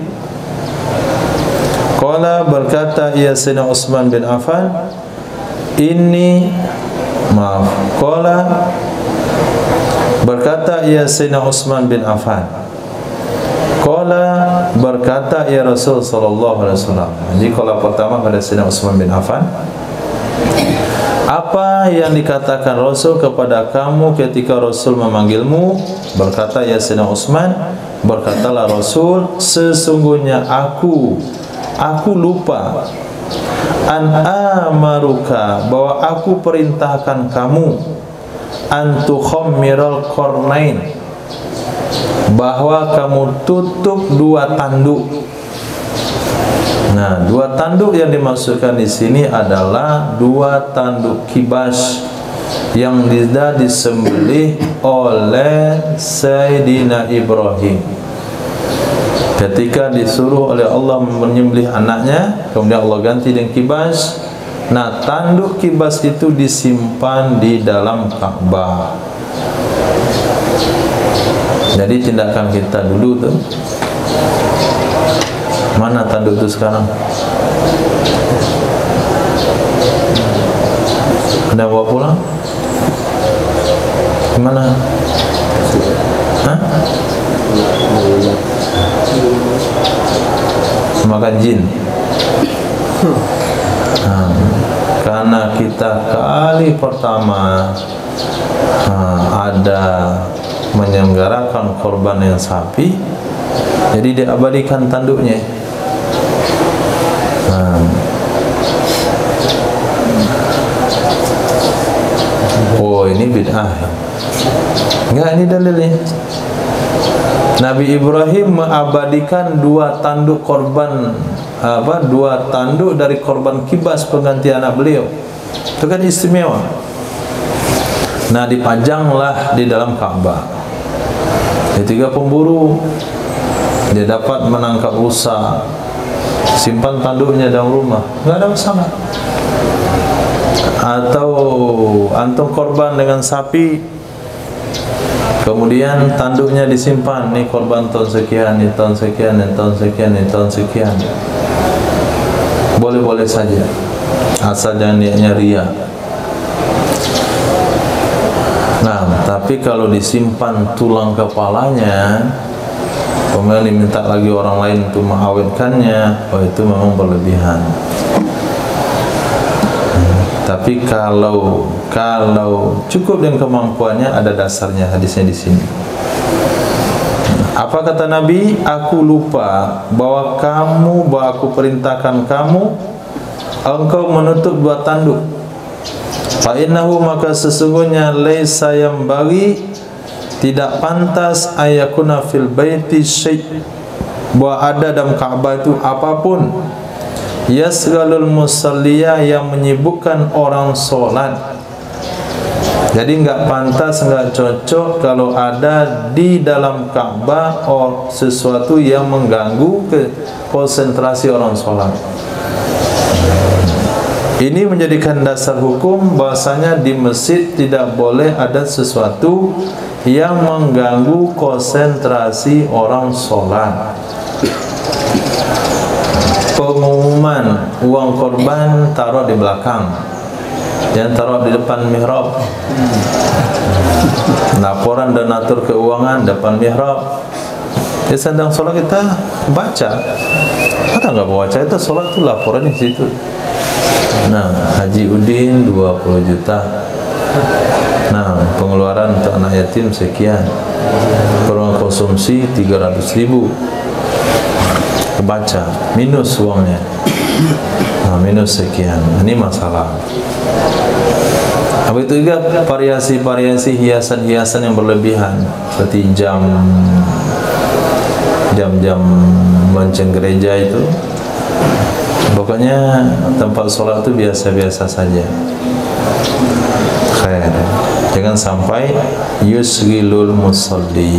Qala berkata ya Sayyidina Utsman bin Affan Qala berkata ya Sayyidina Utsman bin Affan. Qala berkata ya Rasul sallallahu alaihi wasallam. Jadi qala pertama pada Sayyidina Utsman bin Affan, apa yang dikatakan Rasul kepada kamu ketika Rasul memanggilmu? Berkata ya Sayyidina Utsman, berkatalah Rasul, sesungguhnya aku lupa an amaruka, bahwa aku perintahkan kamu an tukhammiral qarnain, bahwa kamu tutup dua tanduk. Nah, dua tanduk yang dimaksudkan di sini adalah dua tanduk kibas yang tidak disembelih oleh Sayyidina Ibrahim ketika disuruh oleh Allah menyembelih anaknya, kemudian Allah ganti dengan kibas. Nah, tanduk kibas itu disimpan di dalam Ka'bah. Jadi tindakan kita dulu tuh, mana tanduk itu sekarang? Anda bawa pulang? Gimana? Hah? Makan jin. Karena kita kali pertama ada menyelenggarakan korban yang sapi, jadi diabadikan tanduknya. Oh, ini bid'ah. Enggak, ini dalilnya. Nabi Ibrahim mengabadikan dua tanduk korban, dua tanduk dari korban kibas pengganti anak beliau. Itu kan istimewa. Nah, dipajanglah di dalam Ka'bah. Tiga pemburu, dia dapat menangkap rusa, simpan tanduknya dalam rumah, nggak ada masalah. Atau antum korban dengan sapi, kemudian tanduknya disimpan, nih korban tahun sekian, nih tahun sekian, nih tahun sekian, nih tahun sekian. Boleh-boleh saja, asal jangan niatnya ria. Nah, tapi kalau disimpan tulang kepalanya, kemudian diminta lagi orang lain untuk mengawetkannya, oh itu memang berlebihan. Tapi kalau cukup dengan kemampuannya, ada dasarnya hadisnya di sini. Apa kata Nabi? Aku lupa bahwa aku perintahkan kamu, engkau menutup 2 tanduk. Fa innahu, maka sesungguhnya laisa yang bagi, tidak pantas ayakuna fil baiti syai', bahwa ada dalam Ka'bah itu apapun yasgalul musalliya, yang menyibukkan orang solat. Jadi enggak pantas, enggak cocok kalau ada di dalam Ka'bah sesuatu yang mengganggu konsentrasi orang solat. Ini menjadikan dasar hukum bahasanya di masjid tidak boleh ada sesuatu yang mengganggu konsentrasi orang solat. Pengumuman uang korban taruh di belakang, jangan taruh di depan mihrab. Laporan donatur keuangan depan mihrab. Di sedang solat kita baca, kita nggak baca, itu solat itu laporan di situ. Nah, Haji Udin 20 juta. Nah, pengeluaran untuk anak yatim sekian. Peruang konsumsi 300.000. Kebaca, minus uangnya. Nah, minus sekian. Ini masalah. Apa itu juga variasi-variasi hiasan-hiasan yang berlebihan, seperti jam-jam lonceng gereja itu. Pokoknya tempat sholat itu biasa-biasa saja. Khair. Jangan sampai yusghilul musalli.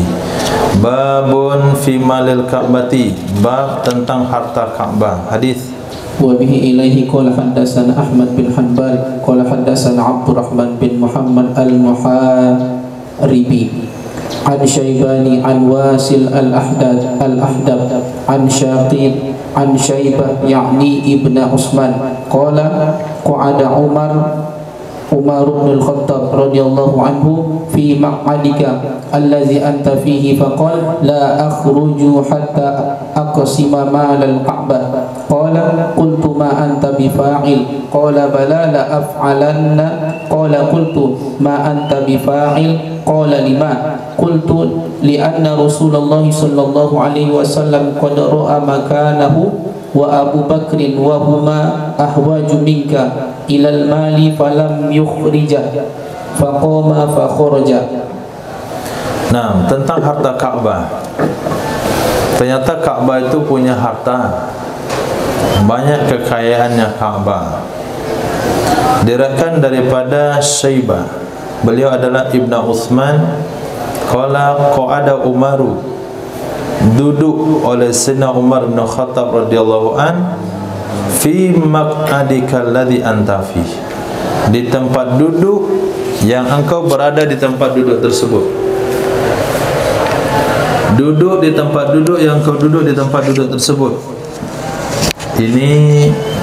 Babun fi malil Ka'bati, bab tentang harta Ka'bah. Hadis. Wa bihi ilaihi qala haddatsana Ahmad bin Hanbal qala haddatsana Abdurrahman bin Muhammad al-Muharibi an Syaibani an Wasil al-Ahdab an Syaqid an Syaibah yakni ibn Utsman qala qa'ada Umar bin al-Khattab radhiyallahu anhu fi maq'adika allazi anta fihi faqala la akhruju hatta aqsima mal al-Ka'bah qala qultu ma anta bifa'il qala bala la af'alanna qala qultu ma anta bifa'il qala lima qultu li anna Rasulullah sallallahu alaihi wasallam qad ra'a makanahu wa Abu Bakrin wa huma ahwaju minka ilal mali falam yukhrija faqama fa kharaja. Nah, tentang harta Ka'bah. Ternyata Ka'bah itu punya harta. Banyak kekayaannya Ka'bah. Diriwayatkan daripada Syaibah. Beliau adalah Ibn Utsman. Qala qa'ada Umaru, duduk oleh Sayyidina Umar bin Khattab radhiyallahu an fi maq'adika alladhi anta fi, di tempat duduk yang engkau berada di tempat duduk tersebut. Duduk di tempat duduk yang engkau duduk di tempat duduk tersebut. Ini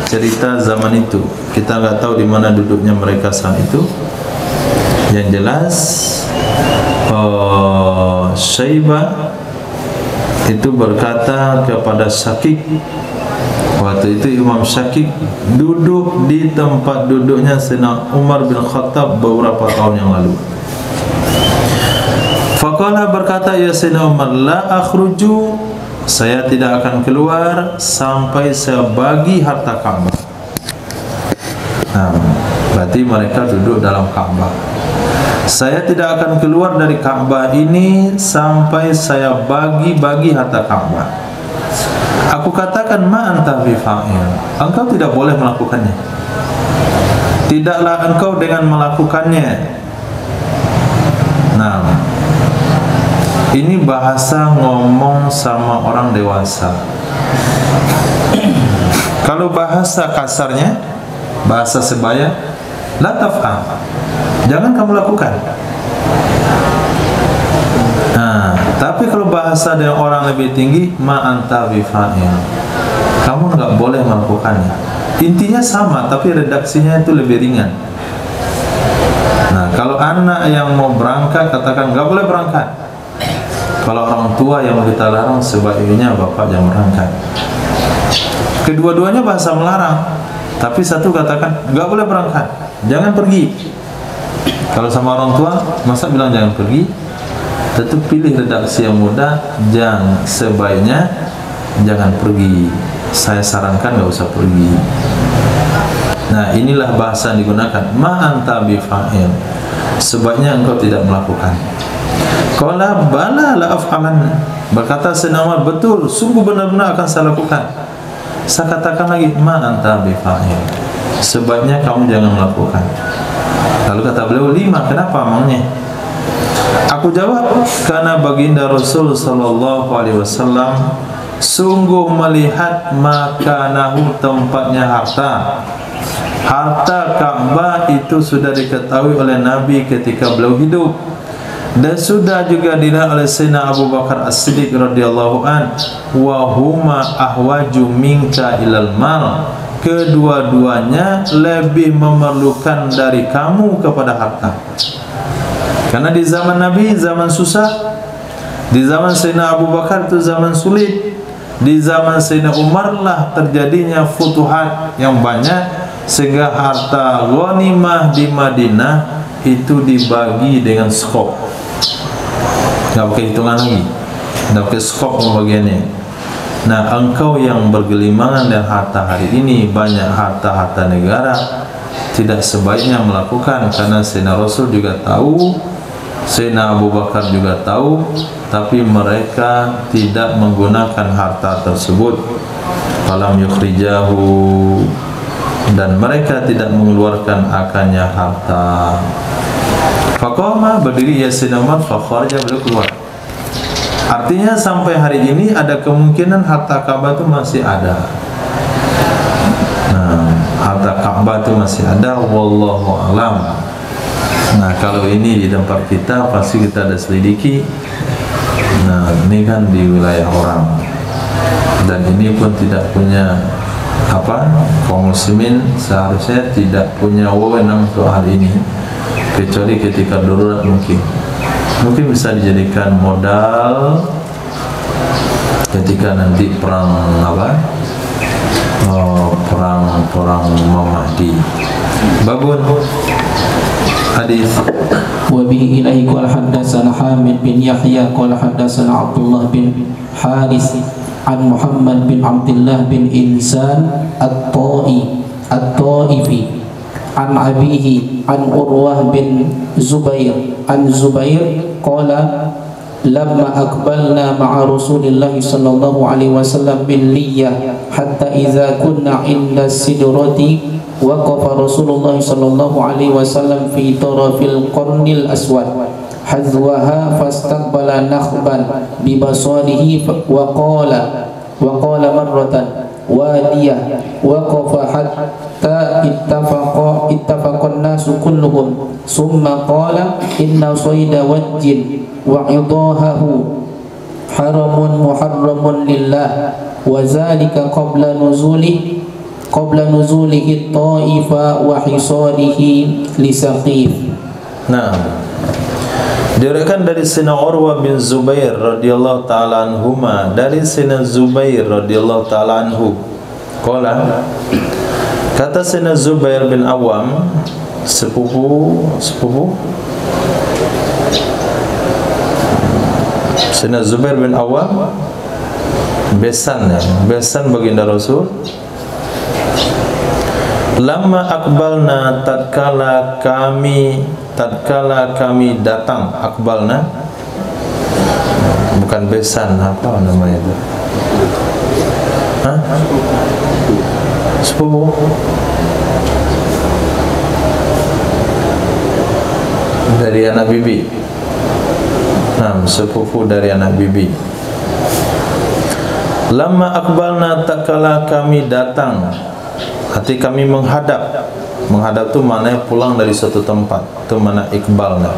cerita zaman itu. Kita nggak tahu di mana duduknya mereka saat itu. Yang jelas Syaibah itu berkata kepada Syakik, waktu itu Imam Syakik duduk di tempat duduknya Sayyidina Umar bin Khattab beberapa tahun yang lalu. Faqala, berkata ya Sayyidina Umar, la akhruju, saya tidak akan keluar sampai saya bagi harta Ka'bah. Nah, berarti mereka duduk dalam Ka'bah. Saya tidak akan keluar dari Ka'bah ini sampai saya bagi-bagi harta Ka'bah. Aku katakan ma anta bifa'il, engkau tidak boleh melakukannya. Tidaklah engkau dengan melakukannya. Nah, ini bahasa ngomong sama orang dewasa. Kalau bahasa kasarnya, bahasa sebaya, la taf'al, jangan kamu lakukan. Nah, tapi kalau bahasa dengan orang lebih tinggi, ma anta bifa'il, kamu enggak boleh melakukannya. Intinya sama, tapi redaksinya itu lebih ringan. Nah, kalau anak yang mau berangkat, katakan enggak boleh berangkat. Kalau orang tua yang mau kita larang, sebaiknya bapak jangan berangkat. Kedua-duanya bahasa melarang, tapi satu katakan enggak boleh berangkat. jangan pergi. Kalau sama orang tua, masa bilang jangan pergi? Tetap pilih redaksi yang mudah, jangan, sebaiknya jangan pergi. Saya sarankan nggak usah pergi. Nah, inilah bahasa yang digunakan, ma anta bifa'il, sebaiknya engkau tidak melakukan. Qala bala la af'alanna, berkata Sayyidina Umar, betul, sungguh benar-benar akan saya lakukan. Saya katakan lagi, ma anta bifa'il, sebaiknya kamu jangan melakukan. Lalu kata beliau, 5, kenapa emangnya? Aku jawab, karena baginda Rasul sallallahu alaihi wasallam sungguh melihat makanahu, tempatnya harta. Harta Ka'bah itu sudah diketahui oleh Nabi ketika beliau hidup, dan sudah juga dilihat oleh Sayyidina Abu Bakar As-Siddiq radhiyallahu an, wa huma ahwaju minka ilal mal, kedua-duanya lebih memerlukan dari kamu kepada harta. Karena di zaman Nabi zaman susah, di zaman Sayyidina Abu Bakar itu zaman sulit, di zaman Sayyidina Umar lah terjadinya futuhat yang banyak, sehingga harta ghanimah di Madinah itu dibagi dengan skop, nggak pakai hitungan lagi, nggak pakai skop pembagiannya. Nah, engkau yang bergelimangan dengan harta hari ini, banyak harta-harta negara, tidak sebaiknya melakukan, karena Sayyidina Rasul juga tahu, Sayyidina Abu Bakar juga tahu, tapi mereka tidak menggunakan harta tersebut. Falam yukhrijahu, dan mereka tidak mengeluarkan akannya harta. Faqama, berdiri ya Sayyidina Umar, fakharaja, beliau keluar. Artinya sampai hari ini ada kemungkinan harta Ka'bah itu masih ada. Nah, harta Ka'bah itu masih ada, wallahu alam. Nah, kalau ini di tempat kita pasti kita ada selidiki. Nah, ini kan di wilayah orang, dan ini pun tidak punya kaum muslimin seharusnya tidak punya wewenang soal ini, kecuali ketika darurat mungkin bisa dijadikan modal ketika nanti perang perang Mahdi. Babun hadis. Wa bihi ilaihi qala haddatsana Hamid bin Yahya qala haddatsana Abdullah bin Haris an Muhammad bin Abdullah bin Insan at-Ta'ifi an abihi an Urwah bin Zubair an Zubair qala lamma aqbalna ma'a Rasulillah sallallahu alaihi wasallam bil Liyah hatta idza kunna 'inda sidrati waqafa Rasulullah sallallahu alaihi wasallam fi tarafil qarnil aswad hazwaha fastaqbala nakhban bi basarihi wa qala marratan wadiyah waqafa hatta ittafaqa an-nasu kulluhum summa qala inna sayda wajjin wa idahahu haramun muharramun lillah wa zalika qabla nuzulihi at-ta'ifa wa hisarihi li Saqif. Nah, diriwayatkan dari Sayyidina Urwah bin Zubair radhiyallahu taala anhuma, dari Sayyidina Zubair radhiyallahu taala anhu, qala, kata Sayyidina Zubair bin Awam, sepupu Sayyidina Zubair bin Awam, besan baginda Rasul. Lama akbalna, tatkala kami datang, akbalna bukan besan, apa namanya itu? Sepupu dari anak bibi. Nah, sepupu dari anak bibi. Lama akbalna, tatkala kami datang, hati kami menghadap itu maknanya pulang dari suatu tempat, itu makna ikbalna.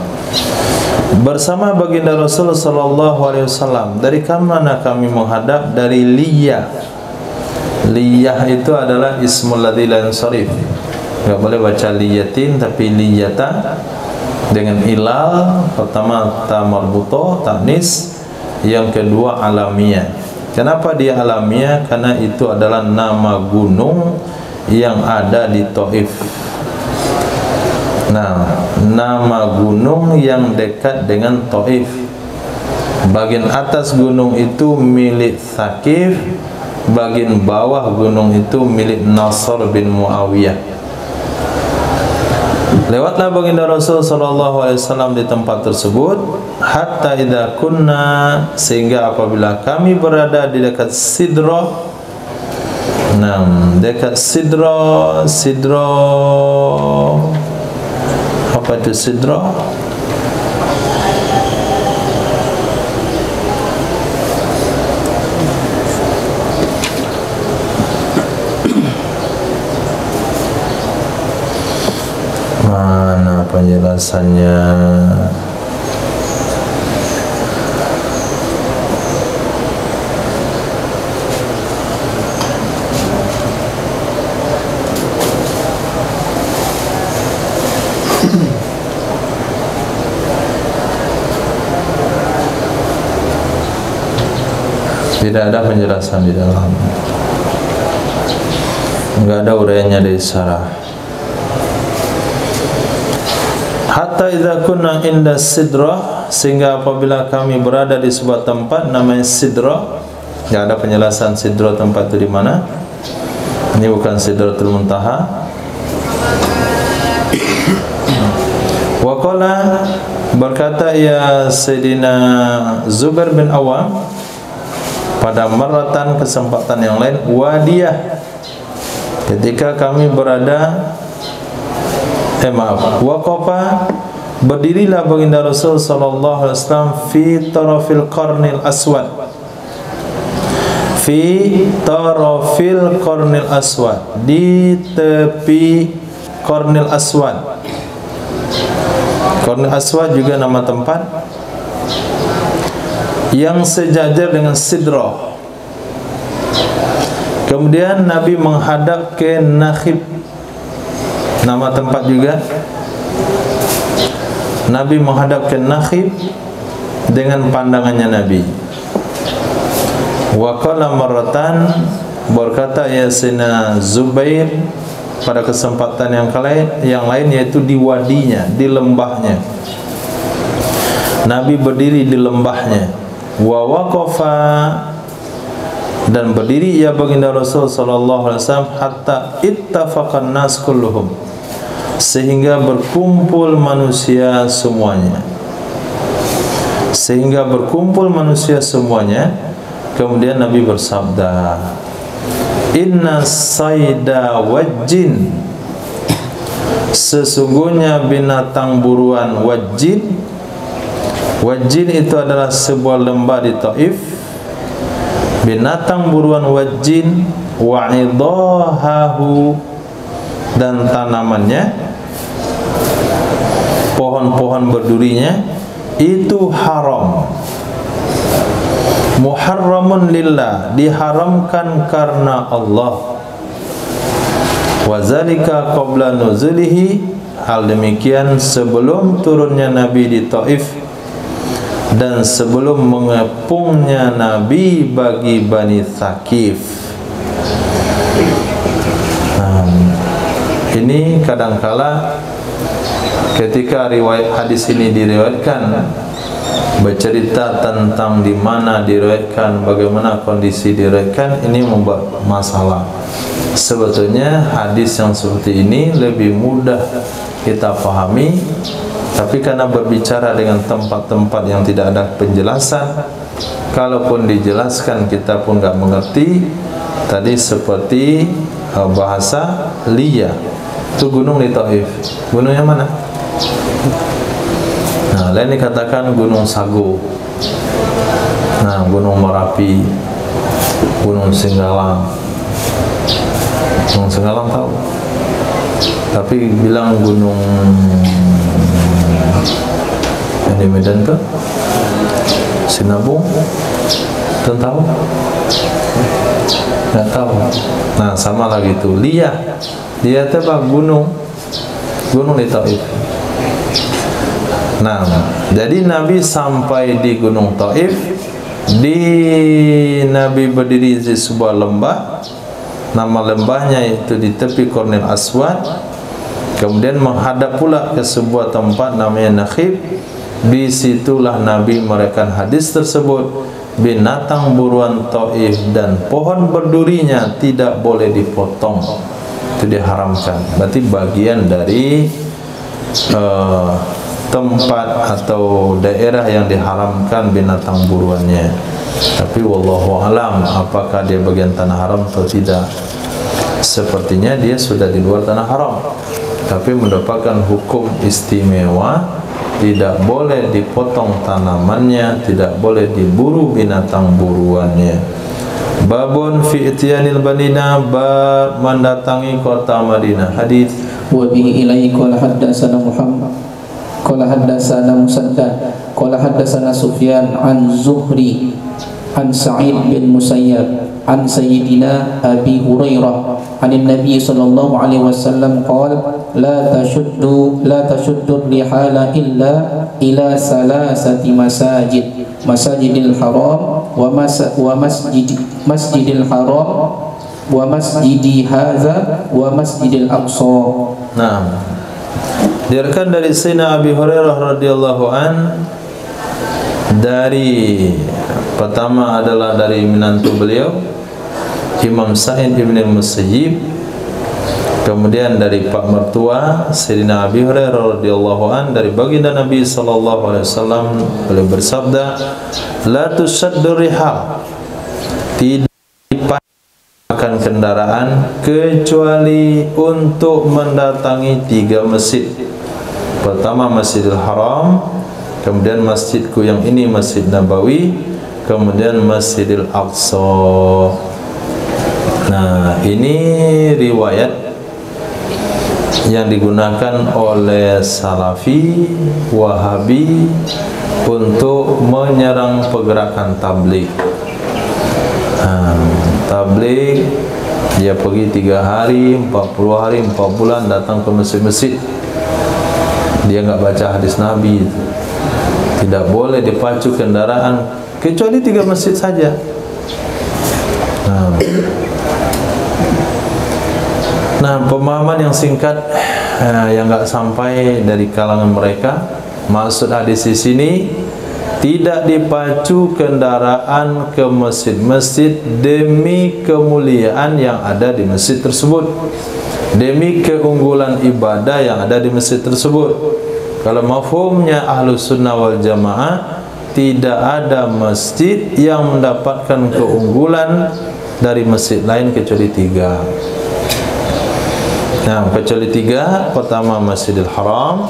Bersama baginda Rasul sallallahu alaihi wasallam. Dari mana kami menghadap? Dari Liyah. Liyah itu adalah ismul ladzi la yansarif. Enggak boleh baca liyatin, tapi liyata dengan ilal. Pertama ta marbutoh, tanis, yang kedua alamiah. Kenapa dia alamiah? Karena itu adalah nama gunung yang ada di Taif. Nah, nama gunung yang dekat dengan Taif. Bagian atas gunung itu milik Thaqif, bagian bawah gunung itu milik Nasr bin Muawiyah. Lewatlah baginda Rasul sallallahu alaihi wasallam di tempat tersebut, hatta idza kunna, sehingga apabila kami berada di dekat Sidrah. Nah, dekat Sidrah, apa itu Sidrah? Mana penjelasannya? Tidak ada penjelasan di dalam. Enggak ada uraiannya di syarah. Hatta idza kunna inda Sidrah, sehingga apabila kami berada di sebuah tempat namanya Sidrah. Enggak ada penjelasan Sidrah tempat itu di mana. Ini bukan Sidratul Muntaha. Wa qala, berkata ya Sayyidina Zubair bin Awam pada maratan, kesempatan yang lain, wadiyah, ketika kami berada waqafa, berdirilah baginda Rasul sallallahu alaihi wasallam fi tarafil qarnil aswad, fi tarafil qarnil aswad, di tepi qarnil aswad. Qarnil aswad juga nama tempat yang sejajar dengan Sidrah. Kemudian Nabi menghadap ke Nakhib, nama tempat juga. Nabi menghadap ke Nakhib dengan pandangannya Nabi. Wa qala marratan, berkata ya Sayyidina Zubair pada kesempatan yang lain yaitu di wadinya, di lembahnya. Nabi berdiri di lembahnya. Wa waqafa, dan berdiri ia baginda Rasul sallallahu alaihi wasallam hatta ittafaqan nas kulluhum, sehingga berkumpul manusia semuanya. Sehingga berkumpul manusia semuanya. Kemudian Nabi bersabda, inna sayda wajjin, sesungguhnya binatang buruan wajjin. Wajjin itu adalah sebuah lembah di Taif. Binatang buruan wajjin wa'idahahu, dan tanamannya, pohon-pohon berdurinya itu haram. Muharramun lillah, diharamkan karena Allah. Wa zalika qabla nuzulihi, hal demikian sebelum turunnya Nabi di Taif dan sebelum mengepungnya Nabi bagi Bani Thaqif. Ini kadangkala ketika riwayat hadis ini diriwayatkan, bercerita tentang di mana diriwayatkan, bagaimana kondisi diriwayatkan, ini membuat masalah. Sebetulnya hadis yang seperti ini lebih mudah kita pahami, tapi karena berbicara dengan tempat-tempat yang tidak ada penjelasan, kalaupun dijelaskan kita pun tidak mengerti. Tadi seperti bahasa Liya, itu gunung di Taif. Gunung yang mana? Nah, lain dikatakan Gunung Sago. Nah, Gunung Merapi, Gunung Singgalang. Gunung Singgalang tahu, tapi bilang gunung yang di Medan tuh Sinabung, tuh tahu? Nggak tahu. Nah, sama lagi tuh Liya. Liya itu apa? Gunung di Taif. Nah, jadi Nabi sampai di Gunung Taif, Nabi berdiri di sebuah lembah. Nama lembahnya itu di tepi Qarnil Aswad. Kemudian menghadap pula ke sebuah tempat namanya Nakhib. Disitulah Nabi merekam hadis tersebut. Binatang buruan Taif dan pohon berdurinya tidak boleh dipotong, itu diharamkan. Berarti bagian dari tempat atau daerah yang diharamkan binatang buruannya. Tapi wallahu alam, apakah dia bagian tanah haram atau tidak? Sepertinya dia sudah di luar tanah haram, tapi mendapatkan hukum istimewa. Tidak boleh dipotong tanamannya, tidak boleh diburu binatang buruannya. Babun fi ityanil Madinah, bab mendatangi kota Madinah. Hadis wa bihi ilaihi qala haddatsana Muhammad qala haddatsana Musaddad qala haddatsana Sufyan an Zuhri an Sa'id bin Musayyab an Sayyidina Abi Hurairah an Nabi sallallahu alaihi wasallam qala la tashuddu rihala illa ila salasati masjidil haram wa masjidil haram wa masjidi hadza wa masjidil aqsa. Nah, diriwayatkan dari Sayyidina Abi Hurairah radhiyallahu an, dari pertama adalah dari menantu beliau Imam Sa'id bin Musayyib, kemudian dari pak mertua Sayyidina Abi Hurairah radhiyallahu an, dari baginda Nabi sallallahu alaihi wasallam, beliau bersabda, la tusaddu rihal, tidak dipakai kendaraan kecuali untuk mendatangi 3 masjid. Pertama Masjidil Haram, kemudian masjidku yang ini Masjid Nabawi, kemudian Masjidil Aqsa. Nah, ini riwayat yang digunakan oleh Salafi, Wahabi untuk menyerang pergerakan tabligh. Tabligh dia pergi 3 hari, 40 hari, 4 bulan datang ke masjid-masjid. Dia enggak baca hadis Nabi itu. Tidak boleh dipacu kendaraan kecuali 3 masjid saja. Nah, pemahaman yang singkat yang enggak sampai dari kalangan mereka, maksud hadis di sini tidak dipacu kendaraan ke masjid-masjid demi kemuliaan yang ada di masjid tersebut, demi keunggulan ibadah yang ada di masjid tersebut. Kalau mafhumnya Ahlus Sunnah wal Jamaah, tidak ada masjid yang mendapatkan keunggulan dari masjid lain kecuali 3. Nah, kecuali 3, pertama Masjidil Haram,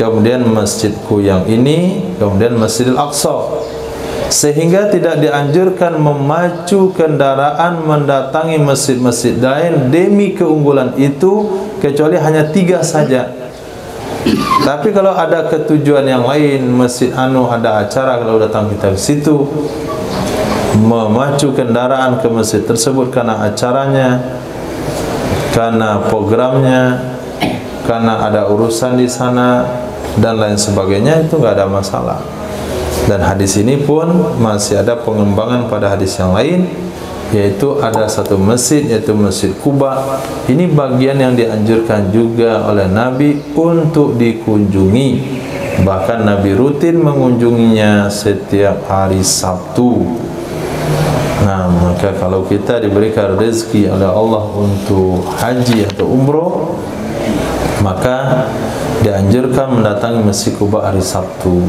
kemudian masjidku yang ini, kemudian Masjidil Aqsa. Sehingga tidak dianjurkan memacu kendaraan mendatangi masjid-masjid lain demi keunggulan itu, kecuali hanya 3 saja. Tapi kalau ada ketujuan yang lain, masjid ada acara, kalau datang kita ke situ, memacu kendaraan ke masjid tersebut karena acaranya, karena programnya, karena ada urusan di sana dan lain sebagainya, itu enggak ada masalah. Dan hadis ini pun masih ada pengembangan pada hadis yang lain, yaitu ada satu masjid, yaitu Masjid Quba. Ini bagian yang dianjurkan juga oleh Nabi untuk dikunjungi. Bahkan Nabi rutin mengunjunginya setiap hari Sabtu. Nah, maka kalau kita diberikan rezeki oleh Allah untuk haji atau umroh, maka dianjurkan mendatangi Masjid Quba hari Sabtu.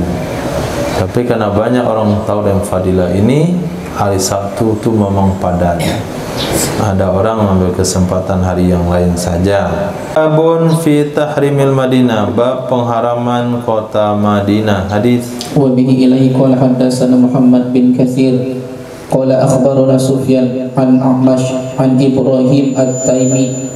Tapi karena banyak orang tahu dan fadilah ini, hari Sabtu itu memang padat. Ada orang mengambil kesempatan hari yang lain saja. Babun fi tahrimil Madinah, bab pengharaman kota Madinah. Hadis wa bihi ilaihi qala haddatsana Muhammad bin Katsir qala akhbarana Sufyan an A'mash an Ibrahim at-Taimi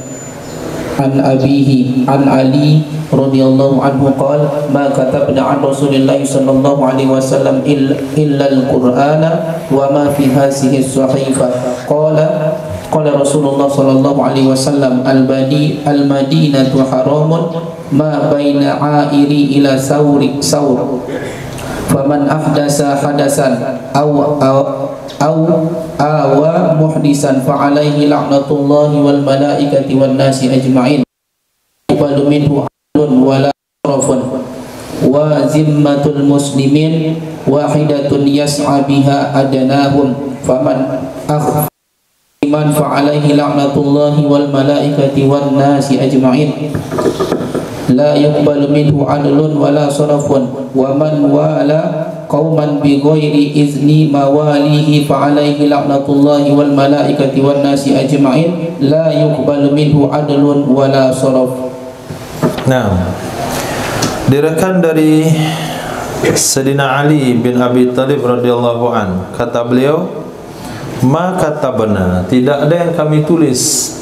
an abihi an Ali radhiyallahu anhu qala ma katabna an Rasulillah sallallahu alaihi wasallam illa al-Qur'ana wa ma fi hadhihi as-sahifah qala Rasulullah sallallahu alaihi wasallam al-Madinatu haramun ma baina a'iri ila sawr faman ahdasa hadasan aw awa muhdisan fa alaihi la'natullahi wal malaikati wan nasi ajma'in yuqbalu minhu 'adlun wala sarfun wa zimmatul muslimin wahidatun yas'a biha adnahum faman iman fa'alaihi la'natullahi wal malaikati wan nasi ajma'in la yuqbalu minhu 'adlun wala sarfun wa man wala qauman bi ghairi izni mawalihi fa'alaihi la'natullahi wal malaikati wan nasi ajma'in la yuqbalu minhu 'adlun wala sarf. Nah, direkan dari Sayyidina Ali bin Abi Thalib radhiyallahu an, kata beliau, "Ma katabna," tidak ada yang kami tulis,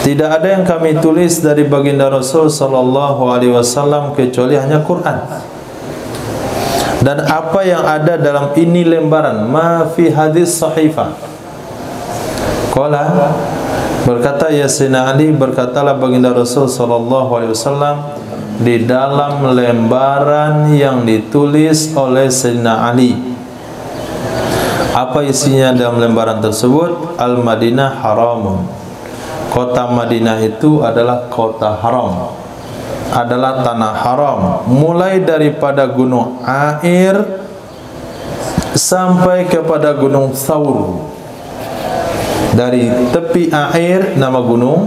tidak ada yang kami tulis dari baginda Rasul sallallahu alaihi wasallam kecuali hanya Quran. Dan apa yang ada dalam ini lembaran, ma fi hadis sahifah. Qala, berkata ya Sayyidina Ali, berkatalah baginda Rasul sallallahu alaihi wasallam di dalam lembaran yang ditulis oleh Sayyidina Ali. Apa isinya dalam lembaran tersebut? Al-Madinah haramun. Kota Madinah itu adalah kota haram, adalah tanah haram, mulai daripada gunung Air sampai kepada gunung Thawr. Dari tepi Air nama gunung,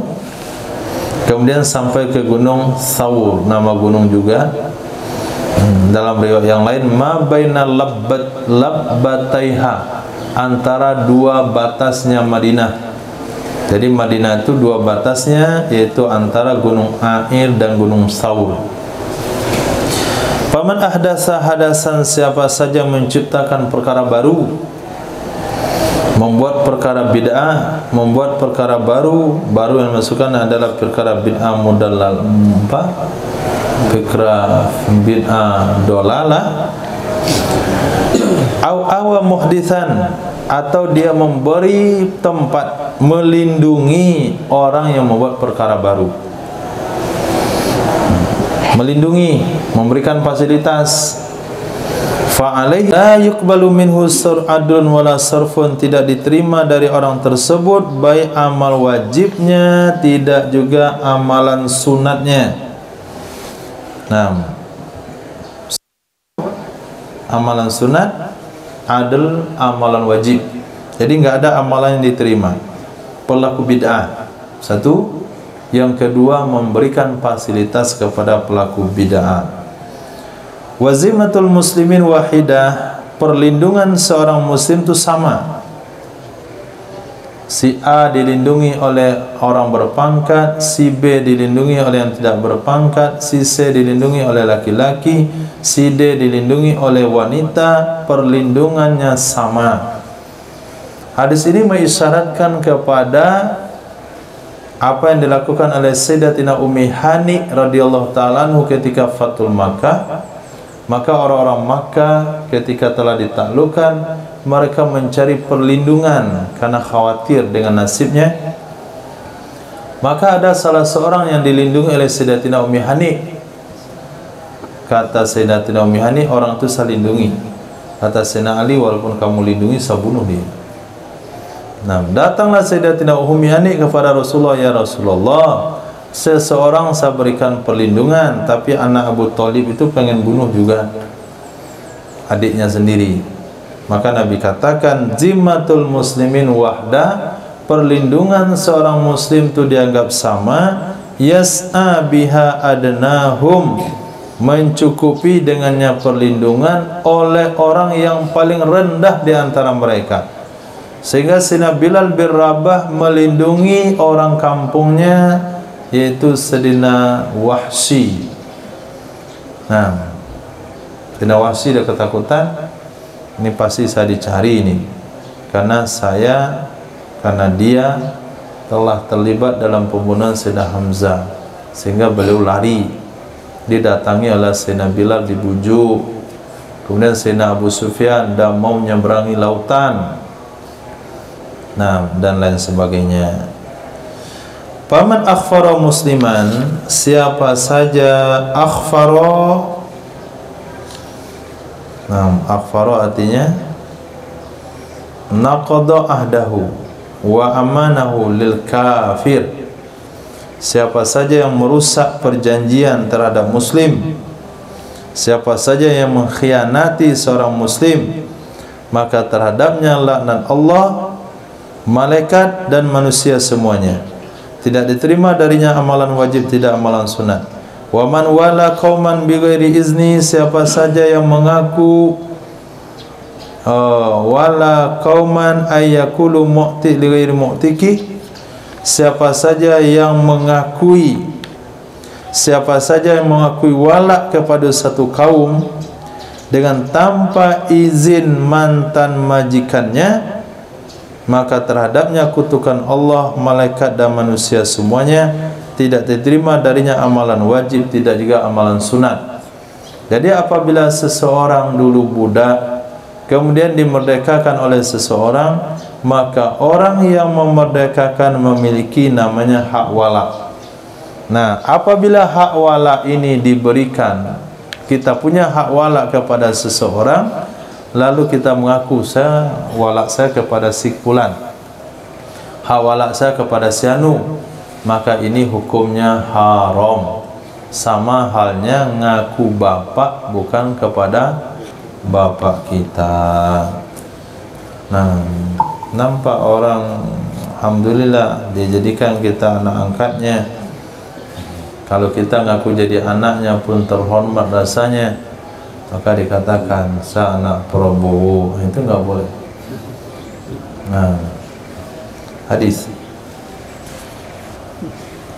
kemudian sampai ke gunung Thawr nama gunung juga. Dalam riwayat yang lain, ma baina labbataiha, antara dua batasnya Madinah. Jadi Madinah itu dua batasnya, yaitu antara gunung Air dan gunung Thawr. Faman ahdasa hadasan, siapa saja menciptakan perkara baru, membuat perkara bid'ah, membuat perkara baru yang dimasukkan adalah perkara bid'ah mudallal, perkara bid'ah dolalah, au awa muhditsan, atau dia memberi tempat, melindungi orang yang membuat perkara baru, melindungi, memberikan fasilitas, fa'alaihi la yuqbalu minhu sur'adun wala sarfun, tidak diterima dari orang tersebut baik amal wajibnya, tidak juga amalan sunatnya. Nah, amalan sunat, adl, amalan wajib. Jadi enggak ada amalan yang diterima. Pelaku bid'ah, satu. Yang kedua, memberikan fasilitas kepada pelaku bid'ah. Wazimatul muslimin wahidah, perlindungan seorang muslim itu sama. Si A dilindungi oleh orang berpangkat, si B dilindungi oleh yang tidak berpangkat, si C dilindungi oleh laki-laki, si D dilindungi oleh wanita, perlindungannya sama. Hadis ini mengisyaratkan kepada apa yang dilakukan oleh Sayyidatina Ummi Hani radhiyallahu ta'ala anhu ketika Fathul Makkah. Maka orang-orang Makkah ketika telah ditaklukkan, mereka mencari perlindungan karena khawatir dengan nasibnya. Maka ada salah seorang yang dilindungi oleh Sayyidatina Ummi Hani. Kata Sayyidatina Ummi Hani, orang itu saya lindungi. Kata Sayyidina Ali, walaupun kamu lindungi, saya bunuh dia. Nah, datanglah Sayyidatina Ummi Hani kepada Rasulullah, ya Rasulullah, seseorang saya berikan perlindungan, tapi anak Abu Thalib itu pengen bunuh juga adiknya sendiri. Maka Nabi katakan, zimmatul muslimin wahda, perlindungan seorang muslim itu dianggap sama, yas'a biha adnahum, mencukupi dengannya perlindungan oleh orang yang paling rendah di antara mereka. Sehingga Sayyidina Bilal bin Rabah melindungi orang kampungnya, yaitu Sayyidina Wahsy. Nah, Sayyidina Wahsy dia ketakutan, ini pasti saya dicari ini, karena dia telah terlibat dalam pembunuhan Sayyidina Hamzah, sehingga beliau lari. Didatangi oleh Sayyidina Bilal, dibujuk. Kemudian Sayyidina Abu Sufyan dah mau menyeberangi lautan, nah, dan lain sebagainya. Faman akhfara musliman, siapa saja akhfara. Nah, akhfara artinya naqada ahdahu wa amanahu lil kafir. siapa saja yang merusak perjanjian terhadap muslim, siapa saja yang mengkhianati seorang muslim, maka terhadapnya laknat Allah, malaikat dan manusia semuanya. Tidak diterima darinya amalan wajib, tidak amalan sunat. Wa man wala qauman bighairi izni, siapa saja yang mengaku wala qauman ayyakulu mu'ti li ghairi mu'tiki, siapa saja yang mengakui, siapa saja yang mengakui wala kepada satu kaum dengan tanpa izin mantan majikannya, maka terhadapnya kutukan Allah, malaikat dan manusia semuanya. Tidak diterima darinya amalan wajib, tidak juga amalan sunat. Jadi apabila seseorang dulu budak, kemudian dimerdekakan oleh seseorang, maka orang yang memerdekakan memiliki namanya hak wala. Nah, apabila hak wala ini diberikan, kita punya hak wala kepada seseorang, lalu kita mengaku wala saya kepada si fulan, hak wala saya kepada si anu, maka ini hukumnya haram. Sama halnya ngaku bapak bukan kepada bapak kita. Nah, nampak orang alhamdulillah dijadikan kita anak angkatnya. Kalau kita ngaku jadi anaknya pun terhormat rasanya, maka dikatakan saya anak Prabowo, itu enggak boleh. Nah, hadis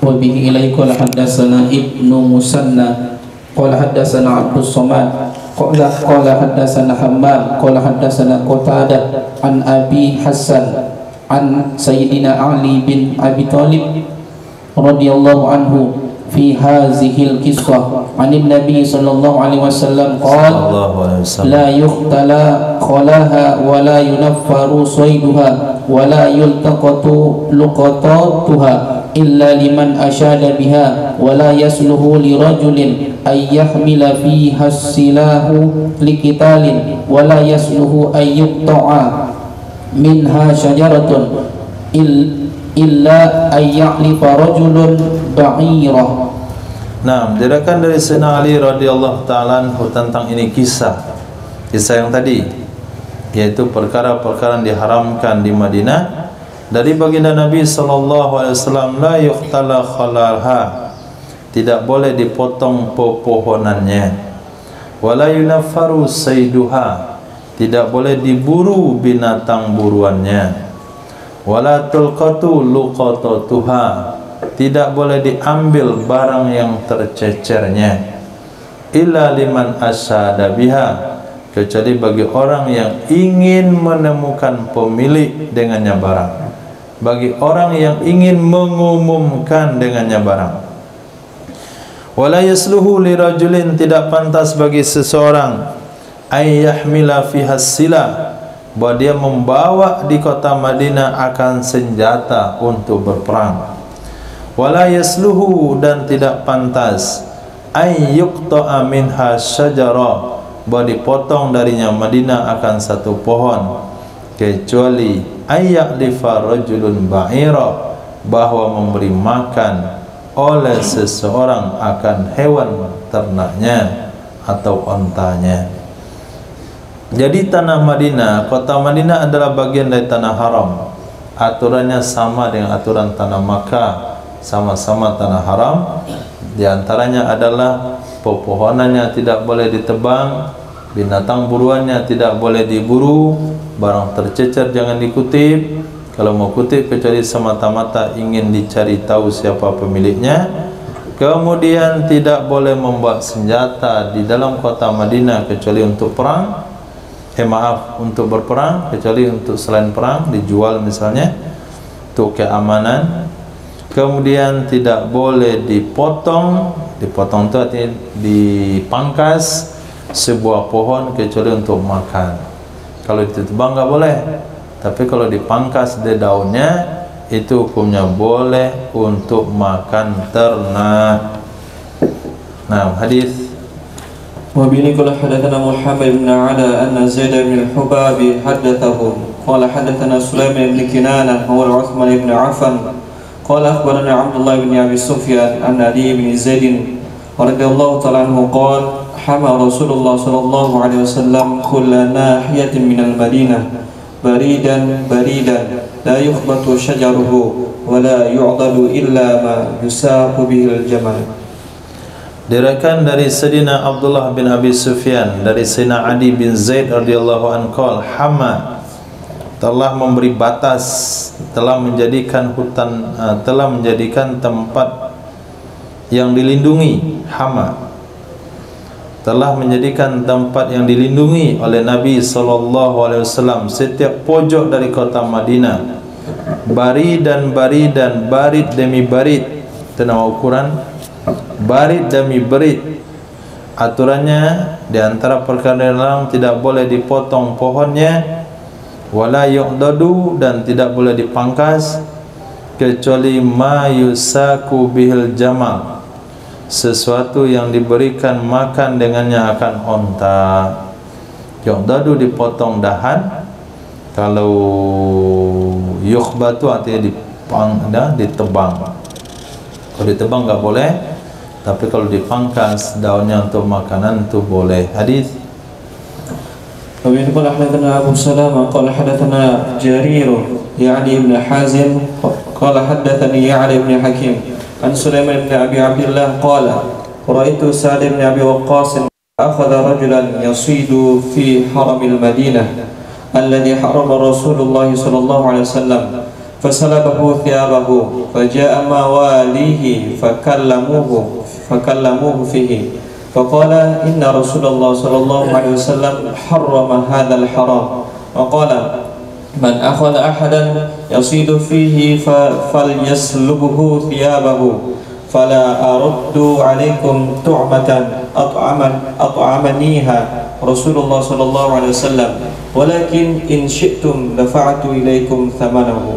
wa bihi ilaika hadatsana Ibnu Musanna qala hadatsana Abdus Samad qala hadatsana Hammam qala hadatsana Qatadah an Abi Hasan an Sayyidina Ali bin Abi Thalib radhiyallahu anhu fi hadhil qissah anin Nabi sallallahu alaihi wasallam qala la yuqtala khalaha wa la yunaffaru sayduha wa la yultaqatu luqatatuha illa liman asyada biha wa la yasluhu li rajulin ay yahmila fiha silahu liqitalin wa la yasluhu ay yuqta'a minha syajaratun illa ay ya'lifa rajulun ba'irah. Nah, diriwayatkan dari Sayyidina Ali radhiyallahu taala anhu tentang ini kisah yang tadi, yaitu perkara-perkara yang diharamkan di Madinah dari baginda Nabi sallallahu alaihi wasallam. La yuqtala khalaha, tidak boleh dipotong pepohonannya. Wala yunaffaru sayduha, tidak boleh diburu binatang buruannya. Wala tulqatu luqatatuha, tidak boleh diambil barang yang tercecernya. Illa liman asyada biha, kecuali bagi orang yang ingin menemukan pemilik dengannya barang, bagi orang yang ingin mengumumkan dengannya barang. Wala yasluhu lirajulin, tidak pantas bagi seseorang ay yahmila fiha silah, bahwa dia membawa di kota Madinah akan senjata untuk berperang. Wala yasluhu, dan tidak pantas ay yuqta'a minha syajara, bahwa dipotong darinya Madinah akan satu pohon, kecuali ayya'lifa rajulun ba'ira, bahwa memberi makan oleh seseorang akan hewan ternaknya atau ontanya. Jadi tanah Madinah, kota Madinah adalah bagian dari tanah haram. Aturannya sama dengan aturan tanah Makkah, sama-sama tanah haram. Di antaranya adalah pepohonannya tidak boleh ditebang, binatang buruannya tidak boleh diburu, barang tercecer jangan dikutip. Kalau mau kutip kecuali semata-mata ingin dicari tahu siapa pemiliknya. Kemudian tidak boleh membawa senjata di dalam kota Madinah kecuali untuk perang. Untuk berperang, kecuali untuk selain perang, dijual misalnya untuk keamanan. Kemudian tidak boleh dipotong itu artinya dipangkas sebuah pohon kecuali untuk makan. Kalau ditebang nggak boleh, tapi kalau dipangkas di daunnya itu hukumnya boleh untuk makan ternak. Nah, hadis وبه قال حدثنا محمد بن علا أن زيد بن الحباب حدثه قال حدثنا سليمان بن كنانة هو عثمان بن عفان قال أخبرنا عبد الله بن أبي سفيان عن علي بن زيد رضي الله تعالى عنه قال حمى رسول الله صلى الله عليه وسلم كل ناحية من المدينة بريدا بريدا لا يخبط شجره ولا يعضد إلا ما يساق به الجمل. Diriwayatkan dari Sayyidina Abdullah bin Abi Sufyan dari Sayyidina Ali bin Zaid radhiyallahu anhu, hama, telah memberi batas, telah menjadikan hutan, telah menjadikan tempat yang dilindungi. Hama telah menjadikan tempat yang dilindungi oleh Nabi SAW setiap pojok dari kota Madinah. Barid dan barid demi barid, itu nama ukuran. Barid demi barid, aturannya di antara perkara yang tidak boleh dipotong pohonnya, wala yu'dadu, dan tidak boleh dipangkas, kecuali ma yusaku bihil jamal, sesuatu yang diberikan makan dengannya akan onta. Yu'dadu dipotong dahan, kalau yukhbatu artinya ditebang. Kalau ditebang enggak boleh, tapi kalau dipangkas daunnya untuk makanan itu boleh. Hadis. وبه قال حدثنا أبو سلامة قال حدثنا جرير يعني ابن حازم قال حدثني يعلى بن حكيم عن سليمان بن أبي عبد الله قال رأيت سعد بن أبي وقاص أخذ رجلا يصيد في حرم المدينة الذي حرم رسول الله صلى الله عليه وسلم فسلبه ثيابه فجاء مواليه فكلموه فيه فقال إن رسول الله صلى الله عليه وسلم حرم هذا الحرام وقال من أخذ أحدا يصيد فيه فليسلبه ثيابه فلا أرد عليكم طعمة أطعمنيها رسول الله صلى الله عليه وسلم ولكن إن شئتم دفعت إليكم ثمنه.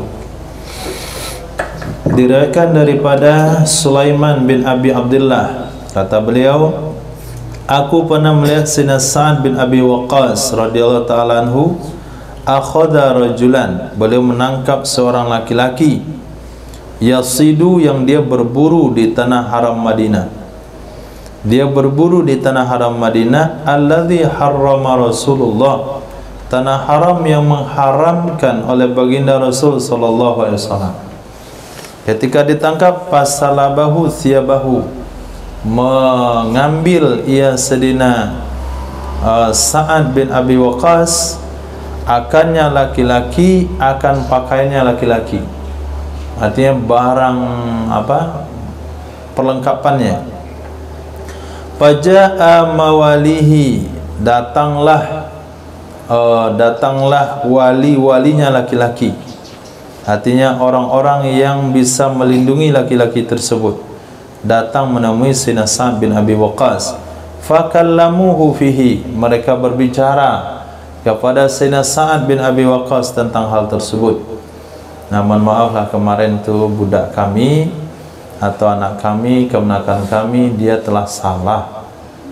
Diriwayatkan daripada Sulaiman bin Abi Abdullah, kata beliau, aku pernah melihat Sayyidina Sa'ad bin Abi Waqqas radhiyallahu ta'ala anhu, akhadha rajulan, beliau menangkap seorang laki-laki, yasidu, yang dia berburu di tanah haram Madinah. Dia berburu di tanah haram Madinah, alladzi harrama Rasulullah, tanah haram yang mengharamkan oleh baginda Rasul sallallahu alaihi wasallam. Ketika ditangkap, pasalabahu thiyabahu, mengambil ia Sayyidina Sa'ad bin Abi Waqqas akannya laki-laki, akan pakaiannya laki-laki, artinya barang apa, perlengkapannya. Faja'a mawalihi, datanglah wali-walinya laki-laki, artinya orang-orang yang bisa melindungi laki-laki tersebut, datang menemui Sayyidina Sa'ad bin Abi Waqqas. Fakallamuhu fihi, mereka berbicara kepada Sayyidina Sa'ad bin Abi Waqqas tentang hal tersebut. Namun maaflah, kemarin tu budak kami atau anak kami, kemenakan kami, dia telah salah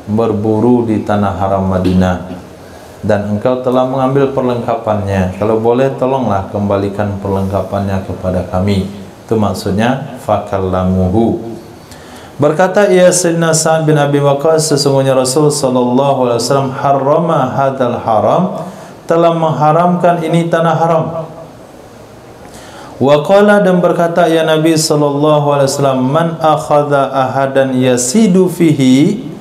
berburu di tanah haram Madinah, dan engkau telah mengambil perlengkapannya. Kalau boleh tolonglah kembalikan perlengkapannya kepada kami. Itu maksudnya fakallamuhu. Berkata ia Sayyidina Sa'ad bin Abi Waqqas, sesungguhnya Rasul sallallahu alaihi wasallam harrama hadzal haram, telah mengharamkan ini tanah haram. Wa qala, dan berkata ya Nabi sallallahu alaihi wasallam, man akhadha ahadan yasidu fihi,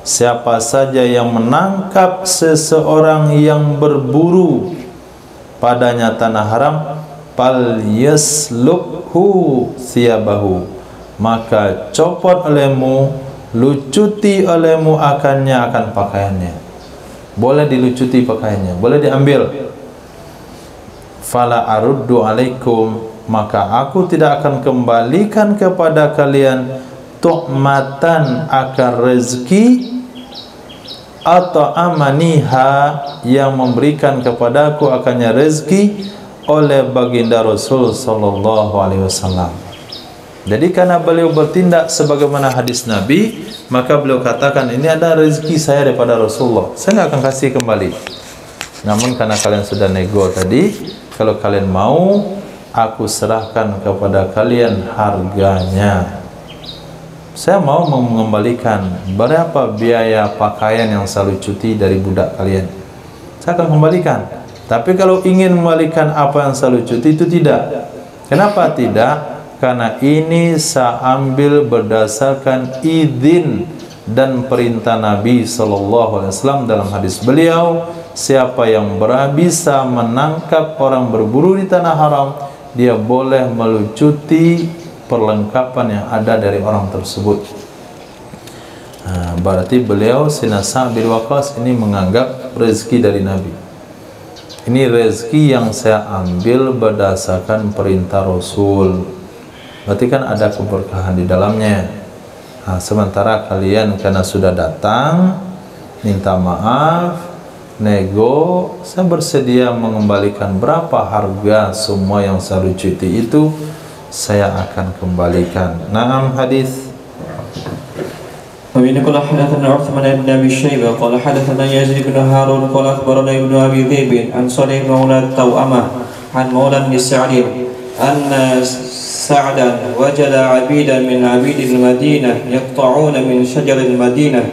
siapa saja yang menangkap seseorang yang berburu padanya tanah haram, fal yaslubhu thiyabahu, maka copot olehmu, lucuti olehmu akannya, akan pakaiannya. Boleh dilucuti pakaiannya, boleh diambil. Fala aruddu alaikum, maka aku tidak akan kembalikan kepada kalian tu'matan, akan rezeki, atau amaniha, yang memberikan kepadaku akannya rezeki oleh baginda Rasul sallallahu alaihi wasallam. Jadi karena beliau bertindak sebagaimana hadis Nabi, maka beliau katakan ini ada rezeki saya daripada Rasulullah, saya tidak akan kasih kembali. Namun karena kalian sudah nego tadi, kalau kalian mau aku serahkan kepada kalian harganya. Saya mau mengembalikan berapa biaya pakaian yang selalu cuti dari budak kalian, saya akan kembalikan. Tapi kalau ingin mengembalikan apa yang selalu cuti itu tidak. Kenapa tidak? Karena ini saya ambil berdasarkan izin dan perintah Nabi SAW dalam hadis beliau, siapa yang bisa menangkap orang berburu di tanah haram, dia boleh melucuti perlengkapan yang ada dari orang tersebut. Berarti beliau Sayyidina Sa'd bin Waqqas ini menganggap rezeki dari Nabi. Ini rezeki yang saya ambil berdasarkan perintah Rasul. Berarti kan ada keberkahan di dalamnya. Sementara kalian karena sudah datang minta maaf, nego, saya bersedia mengembalikan berapa harga semua yang selalu cuti itu, saya akan kembalikan. Naam, hadis. وبه قال حدثنا عثمان بن ابي شيبه قال حدثنا يزيد بن هارون قال اخبرنا ابن ابي ذئب عن صالح بن مولى التوأمه عن مولى بن سعد ان سعدا وجد عبيدا من عبيد المدينه يقطعون من شجر المدينه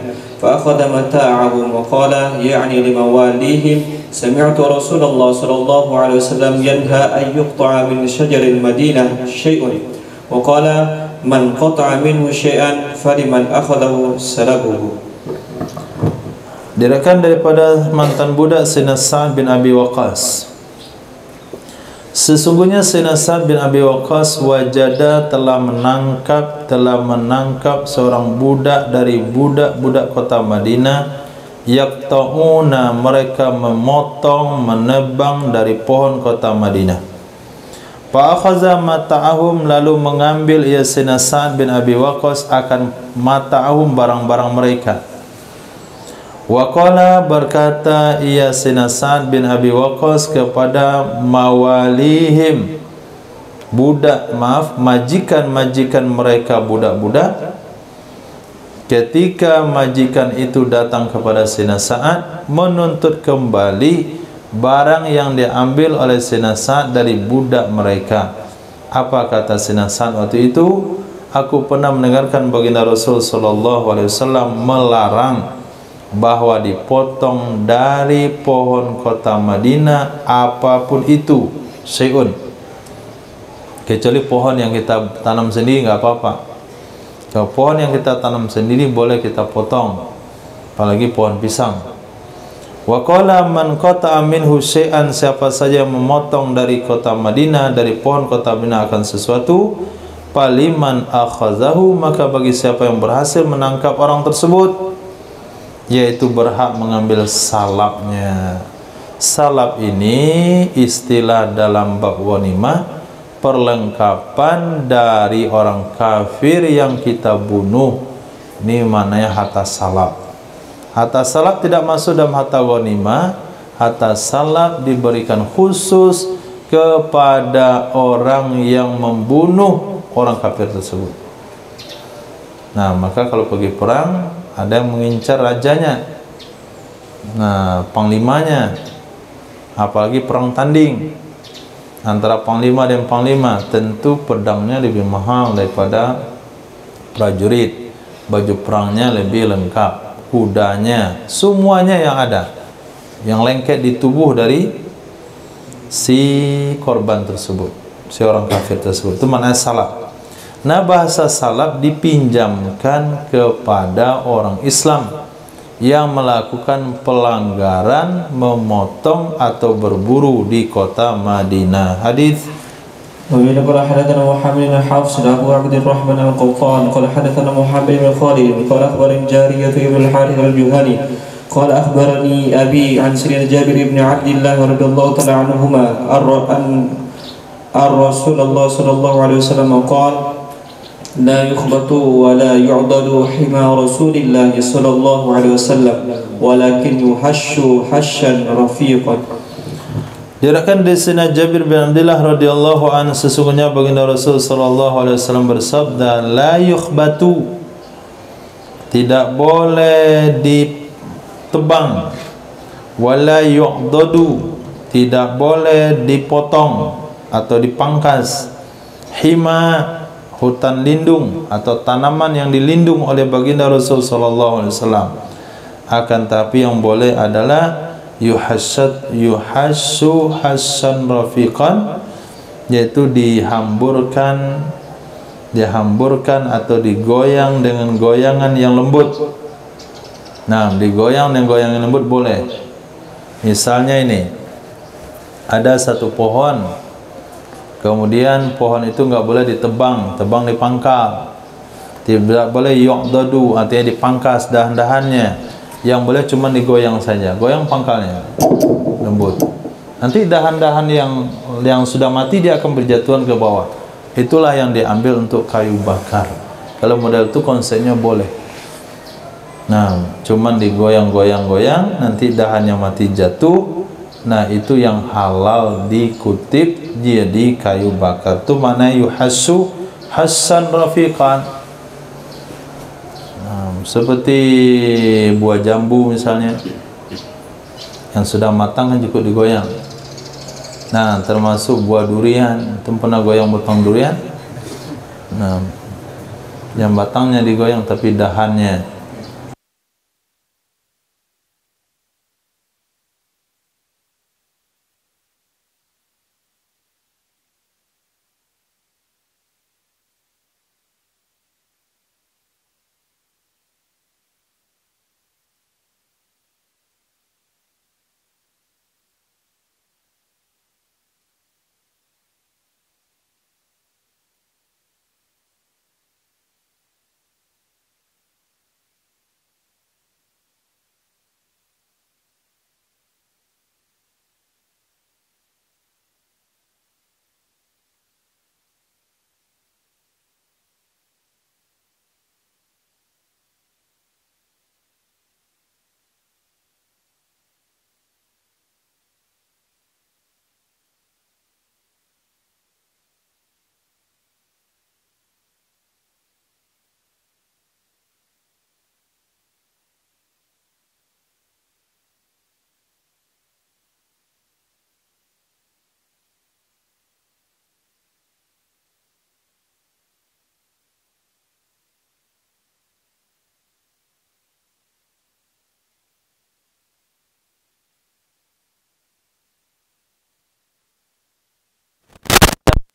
فاخذ متاعهم وقال يعني لمواليهم سمعت رسول الله صلى الله عليه وسلم ينهى ان يقطع من شجر المدينه شيء وقال man qata'a minhu syai'an faliman akhadahu salabuhu. Diriwayatkan daripada mantan budak Sayyidina Sa'd bin Abi Waqqas, sesungguhnya Sayyidina Sa'd bin Abi Waqqas wajada telah menangkap seorang budak dari budak-budak kota Madinah, yaqta'una, mereka memotong, menebang dari pohon kota Madinah. Fa'akhaza mata'ahum, lalu mengambil ia Sayyidina Sa'd bin Abi Waqqas akan mata'ahum, barang-barang mereka. Wa qala, berkata ia Sayyidina Sa'd bin Abi Waqqas kepada mawalihim, majikan-majikan mereka budak-budak, ketika majikan itu datang kepada Sayyidina Sa'd menuntut kembali barang yang diambil oleh Sayyidina Sa'd dari budak mereka. Apa kata Sayyidina Sa'd waktu itu? Aku pernah mendengarkan baginda Rasul sallallahu alaihi wasallam melarang bahwa dipotong dari pohon kota Madinah apapun itu, syai'un, kecuali pohon yang kita tanam sendiri nggak apa-apa. Kalau pohon yang kita tanam sendiri boleh kita potong, apalagi pohon pisang. Wa qala man qata'a minhu syai'an, siapa saja yang memotong dari kota Madinah, dari pohon kota Madinah akan sesuatu, faliman akhazahu, maka bagi siapa yang berhasil menangkap orang tersebut, yaitu berhak mengambil salabnya. Salab ini istilah dalam bab ghanimah, perlengkapan dari orang kafir yang kita bunuh. Ini maknanya harta salab. Harta salab tidak masuk dalam harta ghanimah. Harta salab diberikan khusus kepada orang yang membunuh orang kafir tersebut. Nah, maka kalau pergi perang, ada yang mengincar rajanya, nah, panglimanya, apalagi perang tanding antara panglima dan panglima, tentu pedangnya lebih mahal daripada prajurit, baju perangnya lebih lengkap, kudanya, semuanya yang ada, yang lengket di tubuh dari si korban tersebut, si orang kafir tersebut. Itu maknanya salab. Nah, bahasa salab dipinjamkan kepada orang Islam yang melakukan pelanggaran memotong atau berburu di kota Madinah. Hadis وبه قال حدثنا محمد بن حفص أبو عبد الرحمن القطان قال حدثنا محمد بن خالد قال أخبرني جارية بن الحارث الجهني قال أخبرني أبي عن سيدنا جابر بن عبد الله رضي الله تعالى عنهما أن رسول الله صلى الله عليه وسلم قال لا يخبط ولا يعضد حمى رسول الله صلى الله عليه وسلم ولكن يحش حشا رفيقا. Diriwayatkan dari Sayyidina Jabir bin Abdullah radhiyallahu anhu, sesungguhnya baginda Rasul sallallahu alaihi wasallam bersabda, la yukhbatu, tidak boleh ditebang, wala yu'dadu, tidak boleh dipotong, atau dipangkas. Hima, hutan lindung atau tanaman yang dilindung oleh baginda Rasul sallallahu alaihi wasallam. Akan tapi yang boleh adalah yuhassu hassan rafiqan, yaitu dihamburkan atau digoyang dengan goyangan yang lembut. Nah, digoyang dengan goyangan yang lembut boleh. Misalnya ini, ada satu pohon, kemudian pohon itu nggak boleh ditebang, tebang di pangkal. Tidak boleh yu'dadu, artinya dipangkas dahan-dahannya. Yang boleh cuma digoyang saja, goyang pangkalnya, lembut. Nanti dahan-dahan yang sudah mati dia akan berjatuhan ke bawah. Itulah yang diambil untuk kayu bakar. Kalau model itu konsepnya boleh. Nah, cuman digoyang-goyang-goyang, nanti dahannya mati jatuh. Nah, itu yang halal dikutip jadi kayu bakar. Itu makna yuhassu hassan rafiqan. Nah, seperti buah jambu misalnya, yang sudah matang kan cukup digoyang. Nah, termasuk buah durian. Itu pernah goyang batang durian? Nah, yang batangnya digoyang tapi dahannya.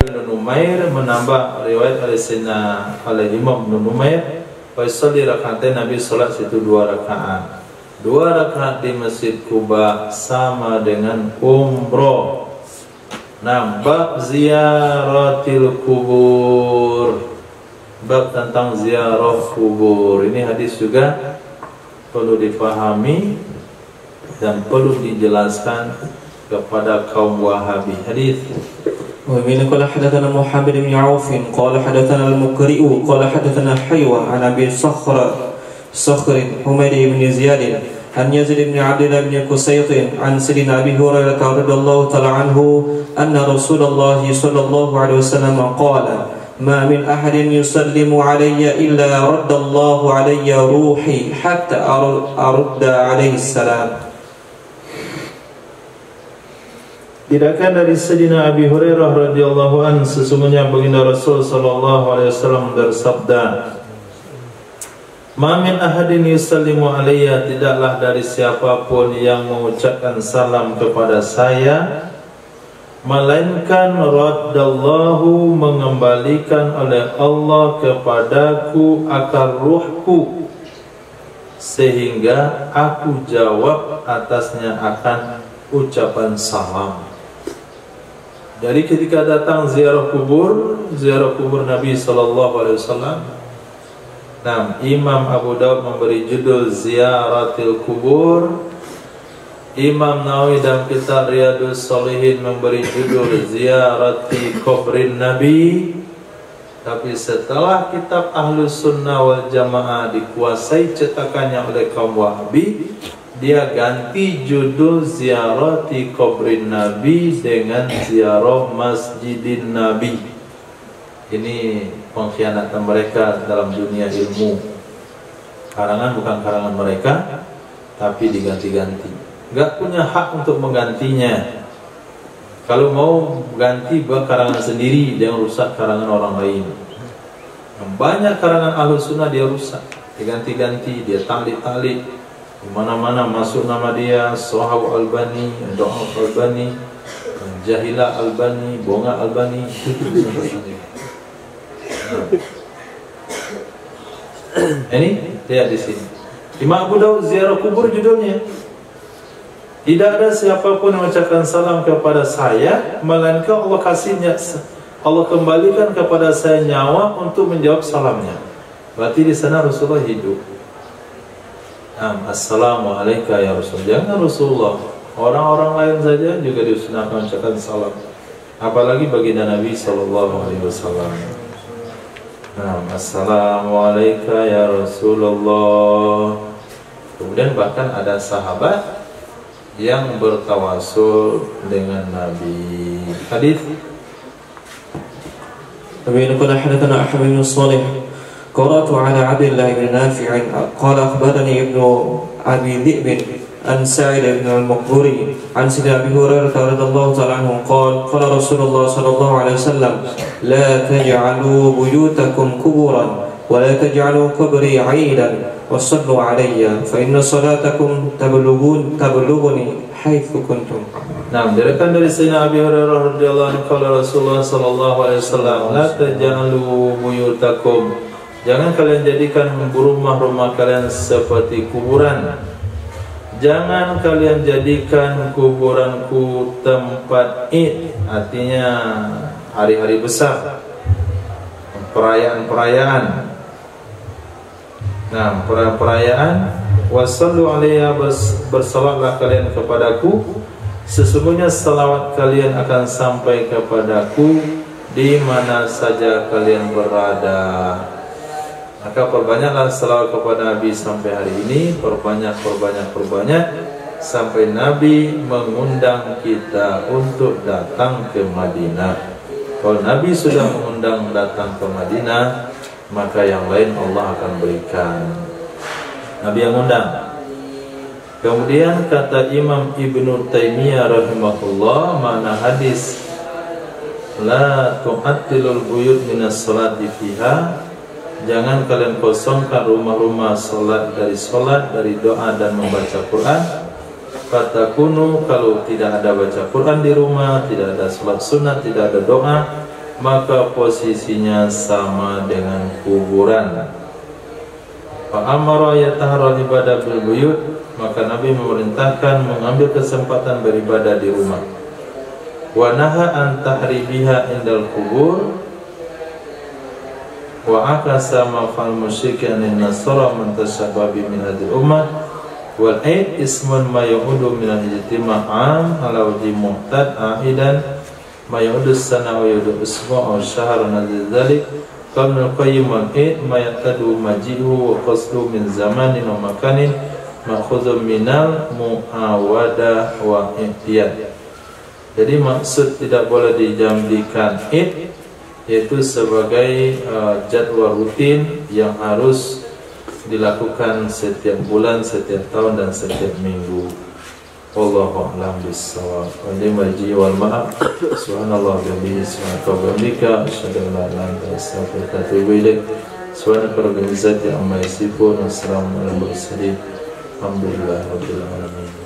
Numair menambah riwayat oleh Imam Numair, wa yusalli rakaatain, Nabi salat itu 2 rakaat. 2 rakaat di Masjid Quba sama dengan umroh. Nah, bab ziyaratil kubur, bab tentang ziarah kubur. Ini hadis juga perlu dipahami dan perlu dijelaskan kepada kaum Wahabi. Hadis ومن قال حدثنا محمد بن عوف قال حدثنا المقرئ قال حدثنا حيوة عن أبي صخر حميد بن زياد عن يزيد بن عبد الله بن قسيط عن سيدنا أبي هريرة رضي الله تعالى عنه أن رسول الله صلى الله عليه وسلم قال ما من أحد يسلم علي إلا رد الله علي روحي حتى أرد عليه السلام. Tidakkan dari Sayyidina Abi Hurairah radhiyallahu an, sesungguhnya baginda Rasul sallallahu alaihi wasallam bersabda, "Ma min ahadin yusallimu alayya," tidaklah dari siapapun yang mengucapkan salam kepada saya, melainkan raddallahu, mengembalikan oleh Allah kepadaku akan ruhku, sehingga aku jawab atasnya akan ucapan salam. Dari ketika datang ziarah kubur Nabi sallallahu alaihi wasallam. Nah, Imam Abu Daud memberi judul Ziyaratil Kubur. Imam Nawawi dalam kitab Riyadhus Shalihin memberi judul Ziyarati Qabrin Nabi. Tapi setelah kitab Ahlus Sunnah wal Jamaah dikuasai cetakannya oleh kaum Wahabi, dia ganti judul Ziyarati Qabrin Nabi dengan Ziarah Masjidin Nabi. Ini pengkhianatan mereka dalam dunia ilmu. Karangan bukan karangan mereka, tapi diganti-ganti. Gak punya hak untuk menggantinya. Kalau mau ganti karangan sendiri, jangan rusak karangan orang lain. Banyak karangan Ahlus Sunnah dia rusak, diganti-ganti, dia talik-talik, di mana-mana masuk nama dia, Sohaw Albani, Doa Albani, Jahilah Albani, Bonga Albani. Ini lihat di sini. Imam Abu Daud ziarah kubur judulnya. Tidak ada siapapun yang mengucapkan salam kepada saya, melainkan Allah kasihnya, Allah kembalikan kepada saya nyawa untuk menjawab salamnya. Berarti di sana Rasulullah hidup. Assalamualaikum ya Rasul. Jangan Rasulullah, orang-orang lain saja juga disunahkan mengucapkan salam. Apalagi baginda Nabi sallallahu alaihi wasallam. Assalamualaikum ya Rasulullah. Kemudian bahkan ada sahabat yang bertawasul dengan Nabi. Hadis Nabi qala hadatsana Ahmad bin Shalih qara'tu ala Abdullah bin Nafi' qala akhbarani ibnu Abi Dhi'b an Sa'id bin al-Maqburi an Sayyidina Abi Hurairah radhiyallahu ta'ala anhu qala Rasulullah sallallahu alaihi wasallam la taj'alu buyutakum quburan wa la taj'alu qabri 'aidan wasallu alayya fa inna salatakum tablughuni haitsu kuntum. Nah, dirikan dari Sayyidina Abi Hurairah radhiyallahu anhu qala Rasulullah sallallahu alaihi wasallam la taj'alu buyutakum, jangan kalian jadikan rumah-rumah kalian seperti kuburan. Jangan kalian jadikan kuburanku tempat id, artinya hari-hari besar, perayaan-perayaan. Nah, perayaan, wasallu alayya, bersalatlah kalian kepadaku, sesungguhnya salawat kalian akan sampai kepadaku di mana saja kalian berada. Maka perbanyaklah salawat kepada Nabi sampai hari ini, perbanyak sampai Nabi mengundang kita untuk datang ke Madinah. Kalau Nabi sudah mengundang datang ke Madinah, maka yang lain Allah akan berikan. Nabi yang undang. Kemudian kata Imam Ibnu Taimiyah rahimahullah, makna hadis la tu'attilul buyut minas salati fiha, jangan kalian kosongkan rumah-rumah dari doa dan membaca Quran. Fatakunu, kalau tidak ada baca Quran di rumah, tidak ada salat sunat, tidak ada doa, maka posisinya sama dengan kuburan. Fa amara yatahara ibadah bil buyut, maka Nabi memerintahkan mengambil kesempatan beribadah di rumah. Wa naha an tahribiha indal kubur, wa akasa ma fal musyrikin an nasara man tashabbabi min hadhihi ummah, wal aid ismun ma yaudu min al-ijtima'an ala wajhi mu'tad aidan ma yaudu sana wa yaudu isma aw shahr nadhi dzalik qabla al-qayyim wal aid ma yatadu majihu wa qasdu min zamanin wa makanin ma'khudhu minal mu'awada wa ihtiyad. Jadi maksud tidak boleh dijadikan id yaitu sebagai jadwal rutin yang harus dilakukan setiap bulan, setiap tahun dan setiap minggu. Wallahu a'lam bissawab. Wal ma'af. Subhanallah wa bihamdihi, subhanaka wa bihamdika, asyhadu an la ilaha illa anta, astaghfiruka wa atubu ilaik. Subhanaka rabbil izzati amma yasifun, wassalamu ala al mursalin. Alhamdulillahirabbil alamin.